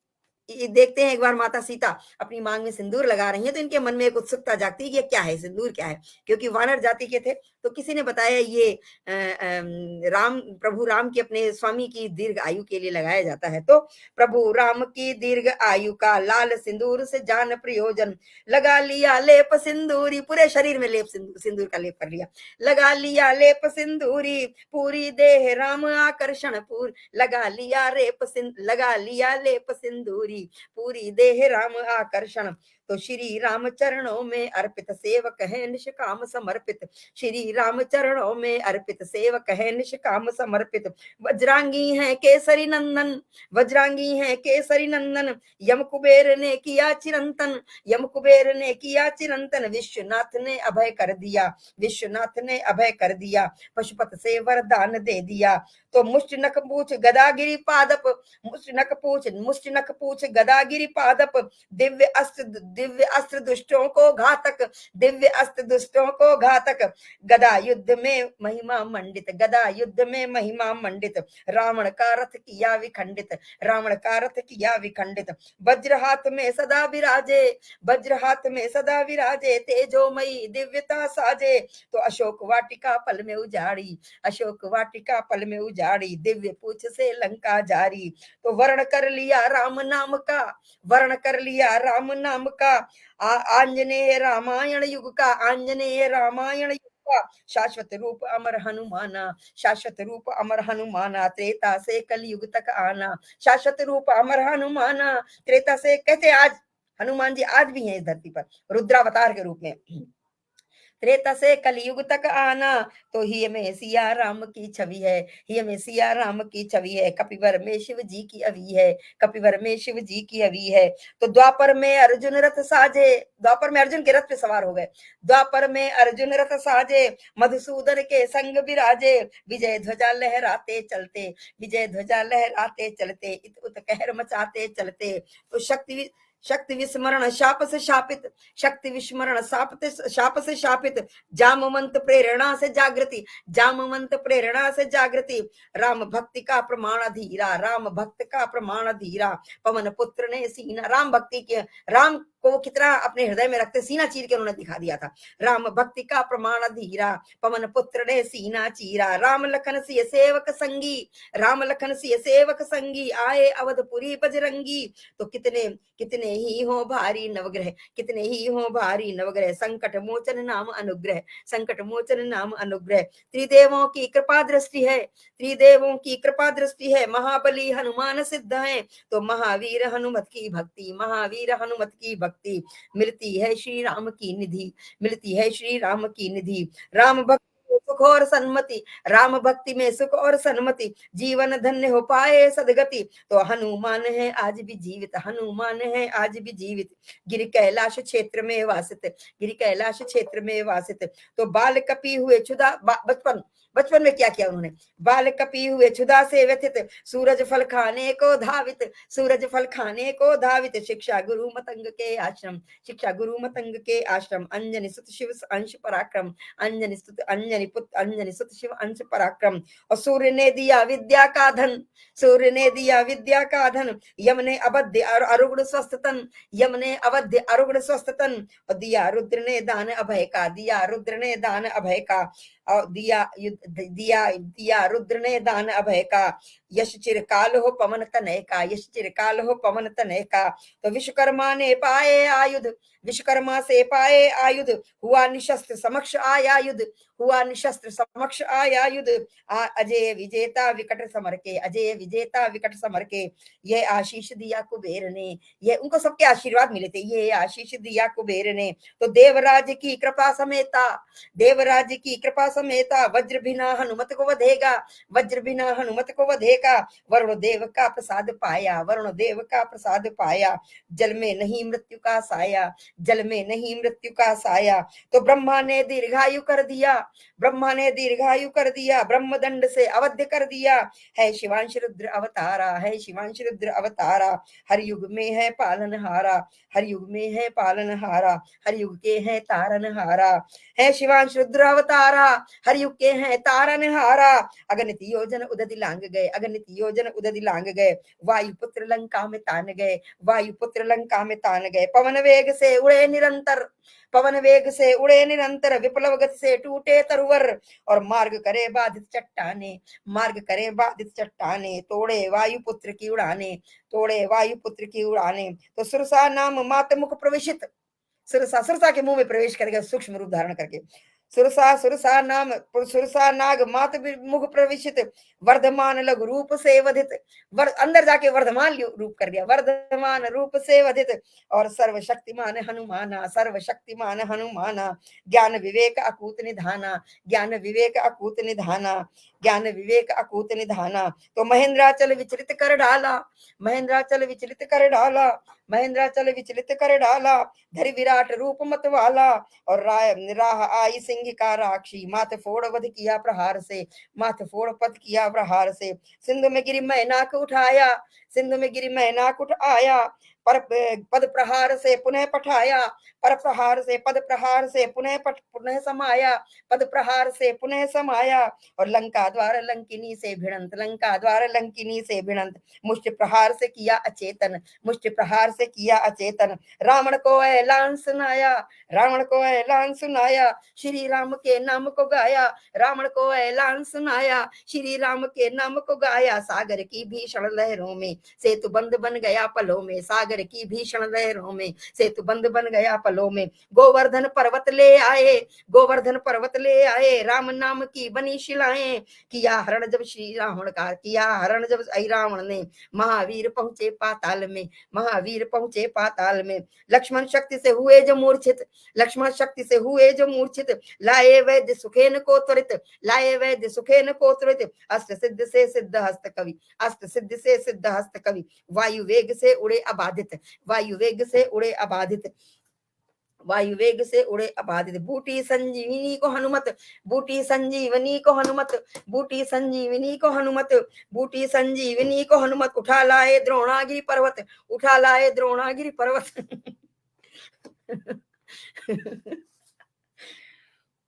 ये देखते हैं एक बार माता सीता अपनी मांग में सिंदूर लगा रही हैं तो इनके मन में एक उत्सुकता जागती है कि क्या है, सिंदूर क्या है, क्योंकि वानर जाति के थे। तो किसी ने बताया ये राम, प्रभु राम की अपने स्वामी की दीर्घ आयु के लिए लगाया जाता है। तो प्रभु राम की दीर्घ आयु का लाल सिंदूर से जान प्रयोजन, लगा लिया लेप सिंदूरी, पूरे शरीर में लेप सिंदूर का लेप कर लिया, लगा लिया लेप सिंदूरी पूरी देह राम आकर्षण पूर, लगा लिया लेप सिंदूरी पूरी देह राम आकर्षण। तो श्री राम चरणों में अर्पित सेवक है निष्काम समर्पित, श्री राम चरणों में अर्पित सेवक है निष्काम समर्पित। वज्रांगी है केसरी नंदन, वज्रांगी है केसरी नंदन, यम कुबेर ने किया चिरंतन, यम कुबेर ने किया चिरंतन, विश्वनाथ ने अभय कर दिया, विश्वनाथ ने अभय कर दिया, पशुपत से वरदान दे दिया। तो मुष्ट नख पूछ गदागिरी पादप, मुष्ट नख पूछ गदागिरी पादप, दिव्य अस्त्र दुष्टों को घातक, दिव्य अस्त्र दुष्टों को घातक। गदा युद्ध में महिमा मंडित, गदा युद्ध में महिमा मंडित, रावण का रथ किया विखंडित, रावण का रथ किया विखंडित। वज्र हाथ में सदा विराजे, वज्र हाथ में सदा विराजे, तेजोमयी दिव्यता साजे। तो अशोक वाटिका पल में उजाड़ी, अशोक वाटिका पल में उजाड़ी, झाड़ी, दिव्य पूछ से लंका जारी। तो वर्ण कर लिया राम नाम का, वर्ण कर लिया राम नाम का, आंजनेय रामायण युग का, आंजनेय रामायण युग का, शाश्वत रूप अमर हनुमाना, शाश्वत रूप अमर हनुमाना, त्रेता से कलयुग तक आना, शाश्वत रूप अमर हनुमाना, त्रेता से कहते आज हनुमान जी आज भी हैं इस धरती पर रुद्रावतार के रूप में। त्रेता से कलयुग तक आना, तो ही में सिया राम की छवि है, ही में सिया राम की छवि है, कपिवर में शिव जी की अवी है, कपिवर में शिव जी की अवी है। तो द्वापर में अर्जुन रथ साजे, द्वापर में अर्जुन के रथ पे सवार हो गए, द्वापर में अर्जुन रथ साजे, मधुसूदन के संग विराजे, विजय ध्वजा लहराते चलते, विजय ध्वजा लहराते चलते, इत उत कहर मचाते चलते। तो शक्ति विस्मरण शाप से शापित, शक्ति विस्मरण शाप से शापित, जामवंत प्रेरणा से जागृति, जामवंत प्रेरणा से जागृति, राम भक्ति का प्रमाण धीरा, राम भक्त का प्रमाण धीरा, पवन पुत्र ने सीना, राम भक्ति के, राम को कितना अपने हृदय में रखते सीना चीर के उन्होंने दिखा दिया था। राम भक्ति का प्रमाण धीरा, पवन पुत्र ने सीना चीरा, राम लखन सिय सेवक संगी, राम लखन सिय सेवक संगी, आए अवधपुरी बजरंगी। तो कितने कितने ही हो भारी नवग्रह, कितने ही हो भारी नवग्रह, संकट मोचन नाम अनुग्रह, संकट मोचन नाम अनुग्रह। त्रिदेवों की कृपा दृष्टि है, त्रिदेवों की कृपा दृष्टि है, महाबली हनुमान सिद्ध है। तो महावीर हनुमत की भक्ति, महावीर हनुमत की भक्ति, मिलती है श्री राम की निधि, मिलती है श्री राम की निधि। राम भक्ति में सुख और सन्मति, राम भक्ति में सुख और सन्मति, जीवन धन्य हो पाए सदगति। तो हनुमान है आज भी जीवित, हनुमान है आज भी जीवित, गिर कैलाश क्षेत्र में वासित, गिर कैलाश क्षेत्र में वासित। तो बाल कपि हुए क्षुधा, बचपन बचपन में क्या किया उन्होंने, बाल कपि हुए क्षुधा से व्यथित, सूरज फल खाने को धावित, सूरज फल खाने को धावित, शिक्षा गुरु मतंग के आश्रम, शिक्षा गुरु मतंग के आश्रम, अंजनी सुत शिव अंश पराक्रम, अंजनी सुत अंजनी पुत्र अंजनी सुत शिव अंश पराक्रम। और सूर्य ने दिया विद्या का धन, सूर्य ने दिया विद्या का धन, यम ने अवध्य और अरुग्ण स्वस्थ तन, यम ने अवध्य अरुग्ण स्वस्थ तन, और दिया रुद्र ने दान अभय का, दिया रुद्र ने दान अभय का, और दिया रुद्र ने दान अभय का। यश चिरकाल हो पवन तनय का, यश चिरकाल हो पवन तनय का। तो विश्वकर्मा ने पाए आयुध, विश्वकर्मा से पाए आयुध, हुआ निशस्त्र समक्ष आया युद्ध, हुआ निशस्त्र समक्ष आया युद्ध। अजय विजेता विकट समर के, अजय विजेता विकट समर के। यह आशीष दिया कुबेर ने, ये उनको सबके आशीर्वाद मिले थे, ये आशीष दिया कुबेर ने। तो देवराज की कृपा समेता, देवराज की कृपा समेता, वज्र बिना हनुमत को वधेगा, वज्र बिना हनुमत को वधेगा। वरुण देव का प्रसाद पाया, वरुण देव का प्रसाद पाया, जल में नहीं मृत्यु का साया, जल में नहीं मृत्यु का साया। तो ब्रह्मा ने दीर्घायु कर दिया, ब्रह्मा ने दीर्घायु कर दिया, ब्रह्मदंड से अवध्य कर दिया। है शिवांश रुद्र अवतारा, है शिवांश रुद्र अवतारा, हर युग में है पालनहारा, हर युग में है पालनहारा, हर युग के है तारनहारा। है शिवांश रुद्र अवतारा, हर युग के हैं तारनहारा। अगणित योजन उदधि लांग गए, अगणित योजन उदधि लांग गए, वायुपुत्र लंका में तान गए, वायुपुत्र लंका में तान गए। पवन वेग से उड़े निरंतर, पवन वेग से उड़े निरंतर, विप्लव गति से टूटे तरुवर, और मार्ग करे बाधित चट्टाने, मार्ग करे बाधित चट्टाने। तोड़े वायुपुत्र की उड़ाने, तोड़े वायुपुत्र की उड़ाने। तो सुरसा नाम मात मुख प्रवेशित, सुरसा, सुरसा के मुंह में प्रवेश करेगा सूक्ष्म रूप धारण करके। सुरसा, सुरसा नाम, सुरसा नाग मात मुख प्रविशित, वर्धमान लघु रूप से वधित, अंदर जाके वर्धमान रूप कर दिया, वर्धमान रूप से वधित। और सर्वशक्तिमान हनुमाना, सर्वशक्तिमान हनुमाना, ज्ञान विवेक अकूत निधाना, ज्ञान विवेक अकूत निधाना, ज्ञान विवेक अकूत निधाना। तो महेंद्राचल विचलित कर डाला, महेंद्राचल विचलित कर डाला, महेंद्राचल विचलित कर डाला, धरि विराट रूप मत वाला। और राह आई सिंह का राक्षी, माथ फोड़ वध किया प्रहार से, माथ फोड़ पद किया प्रहार से। सिंधु में गिरी मैनाक उठाया, सिंधु में गिरी मैनाक उठ आया, पर पद प्रहार से पुनः पठाया, पर प्रहार से पद प्रहार से पुनः समाया, पद प्रहार से पुनः समाया। और लंका द्वार लंकिनी से भिड़ंत, लंका द्वार लंकिनी से भिड़ंत, मुष्टि प्रहार से किया अचेतन, मुष्टि प्रहार से किया अचेतन। रावण को ऐलान सुनाया, रावण को ऐलान सुनाया, श्री राम के नाम को गाया, रावण को ऐलान सुनाया, श्री राम के नाम को गाया। सागर की भीषण लहरों में सेतु बंद बन गया पलों में, सागर की भीषण लहरों में सेतु बंद बन गया पलों में। गोवर्धन पर्वत ले आए, गोवर्धन पर्वत ले आए, राम नाम की बनी शिलाएं। किया हरण जब श्री रावण का, किया हरण जब रावण ने, महावीर पहुंचे पाताल में, महावीर पहुंचे पाताल में। लक्ष्मण शक्ति से हुए जो मूर्छित, लक्ष्मण शक्ति से हुए जो मूर्छित, लाए वैद्य सुखेन को त्वरित, लाए वैद्य सुखेन को त्वरित। अस्त्र सिद्ध से सिद्ध हस्त कवि, अस्त्र सिद्ध से सिद्ध हस्त कवि। वायु वेग से उड़े अबाधित, वायु वेग से उड़े अबाधित, वायु वेग से उड़े अबाधित। बूटी संजीवनी को हनुमत, बूटी संजीवनी को हनुमत, बूटी संजीवनी को हनुमत, बूटी संजीवनी को हनुमत। उठा लाए द्रोणागिरि पर्वत, उठा लाए द्रोणागिरि पर्वत।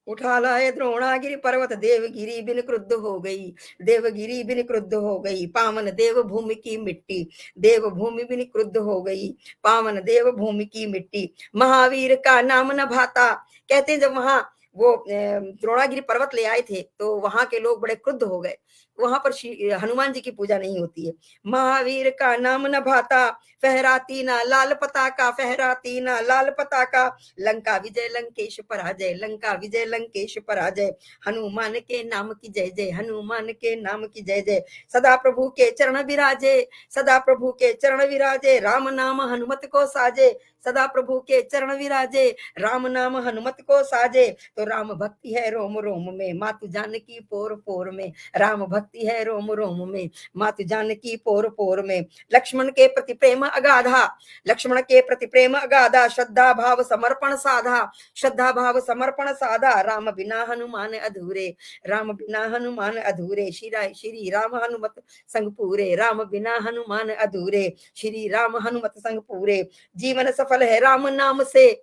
उठा लाए द्रोणागिरि पर्वत। देवगिरी बिन क्रुद्ध हो गई, देवगिरी बिन क्रुद्ध हो गई, पावन देव भूमि की मिट्टी, देव भूमि बिन क्रुद्ध हो गई, पावन देव भूमि की मिट्टी। महावीर का नाम न भाता, कहते हैं जब वहां वो द्रोणागिरि पर्वत ले आए थे तो वहां के लोग बड़े क्रुद्ध हो गए, वहां पर हनुमान जी की पूजा नहीं होती है। महावीर का नाम न भाता, फहराती ना लाल पताका, फहराती ना लाल पताका। लंका विजय लंकेश पराजय, लंका विजय लंकेश पराजय। हनुमान के नाम की जय जय, हनुमान के नाम की जय जय। सदा प्रभु के चरण विराजे, सदा प्रभु के चरण विराजे, राम नाम हनुमत को साजे, सदा प्रभु के चरण विराजे, राम नाम हनुमत को साजे। तो राम भक्ति है रोम रोम में, मातु जानकी पोर पोर में, राम भक्ति है रोम रोम में, मातु जानकी पोर पोर में। लक्ष्मण के प्रति प्रेम अगाधा, लक्ष्मण के प्रति प्रेम अगाधा, श्रद्धा भाव समर्पण साधा, श्रद्धा भाव समर्पण साधा। राम बिना हनुमान अधूरे, राम बिना हनुमान अधूरे, श्री राम हनुमत संग पूरे, राम बिना हनुमान अधूरे, श्री राम हनुमत संग पूरे। जीवन सफल है राम नाम से,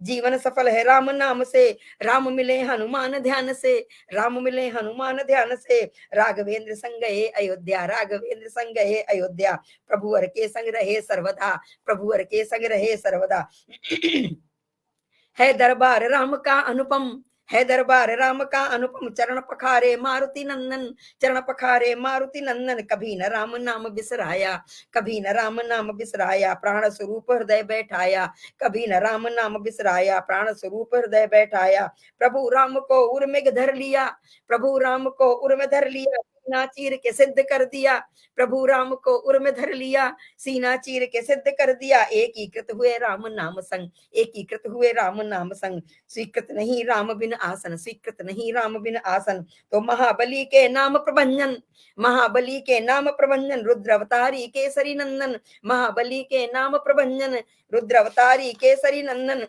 जीवन सफल है राम नाम से, राम मिले हनुमान ध्यान से, राम मिले हनुमान ध्यान से। राघवेंद्र संग गए अयोध्या, राघवेंद्र संग गए अयोध्या, प्रभुवर के संग रहे सर्वदा, प्रभुवर के संग रहे सर्वदा। है दरबार राम का अनुपम, है दरबार राम का अनुपम, चरण पखारे मारुति नंदन, चरण पखारे मारुति नंदन। कभी न राम नाम बिसराया, कभी न राम नाम बिसराया, प्राण स्वरूप हृदय बैठाया, कभी न राम नाम बिसराया, प्राण स्वरूप हृदय बैठाया। प्रभु राम को उर में धर लिया, प्रभु राम को उर में धर लिया, सीना चीर के सिद्ध कर दिया, प्रभु राम को उर में धर लिया, सीना चीर के सिद्ध कर दिया। एकीकृत हुए राम नाम संग, एकीकृत हुए राम नाम संग। स्वीकृत नहीं राम बिन आसन, स्वीकृत नहीं राम बिन आसन। तो महाबली के नाम प्रभंजन, महाबली के नाम प्रभंजन, रुद्र अवतारी केसरी नंदन, महाबली के नाम प्रभंजन, रुद्र अवतारी केसरी नंदन।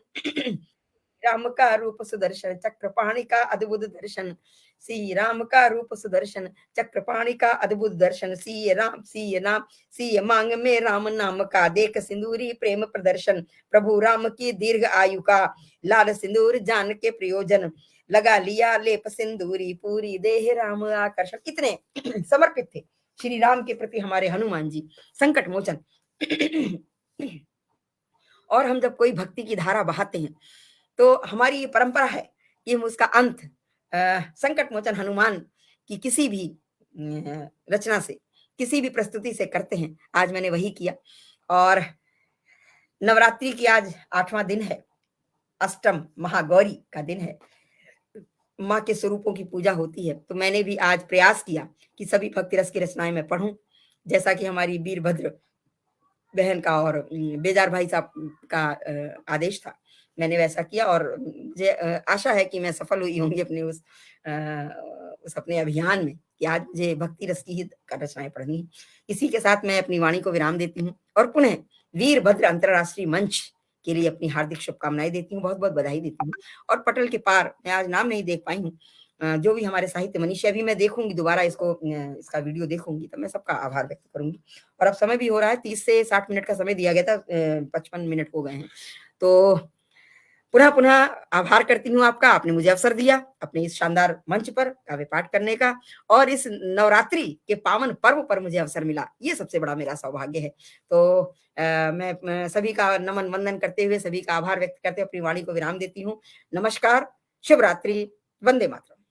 राम का रूप सुदर्शन, चक्रपाणि का अद्भुत दर्शन, सी राम का रूप सुदर्शन, चक्रपाणि का अद्भुत दर्शन। सी राम, सी नाम, सी मांग में राम नाम का, देख सिंदूरी प्रेम प्रदर्शन। प्रभु राम की दीर्घ आयु का, लाल सिंदूर जान के प्रयोजन, लगा लिया लेप सिंदूरी, पूरी देह राम आकर्षण। कितने समर्पित थे श्री राम के प्रति हमारे हनुमान जी, संकट मोचन। और हम जब कोई भक्ति की धारा बहाते हैं तो हमारी ये परंपरा है कि हम उसका अंत संकट मोचन हनुमान की किसी भी रचना से, किसी भी प्रस्तुति से करते हैं। आज मैंने वही किया। और नवरात्रि की आज 8वां दिन है, अष्टम महागौरी का दिन है, माँ के स्वरूपों की पूजा होती है। तो मैंने भी आज प्रयास किया कि सभी भक्ति रस की रचनाएं मैं पढ़ूं, जैसा कि हमारी वीरभद्र बहन का और बेजार भाई साहब का आदेश था, मैंने वैसा किया। और मुझे आशा है कि मैं सफल हुई होंगी अपने उस अपने अभियान में कि आज मुझे भक्ति रस की ही रचनाएं पढ़नी है। इसी के साथ मैं अपनी वाणी को विराम देती हूँ और पुनः वीरभद्र अंतरराष्ट्रीय मंच के लिए अपनी हार्दिक शुभकामनाएं देती हूँ, बहुत बहुत बधाई देती हूँ। और पटल के पार, मैं आज नाम नहीं देख पाई हूँ, जो भी हमारे साहित्य मनीषी, अभी मैं देखूँगी दोबारा इसको, इसका वीडियो देखूँगी, तो मैं सबका आभार व्यक्त करूँगी। और अब समय भी हो रहा है, 30 से 60 मिनट का समय दिया गया था, 55 मिनट हो गए हैं। तो पुनः-पुनः आभार करती हूँ आपका, आपने मुझे अवसर दिया अपने इस शानदार मंच पर काव्य पाठ करने का, और इस नवरात्रि के पावन पर्व पर मुझे अवसर मिला, ये सबसे बड़ा मेरा सौभाग्य है। तो मैं सभी का नमन वंदन करते हुए, सभी का आभार व्यक्त करते हुए अपनी वाणी को विराम देती हूँ। नमस्कार, शुभ रात्रि, वंदे मातरम।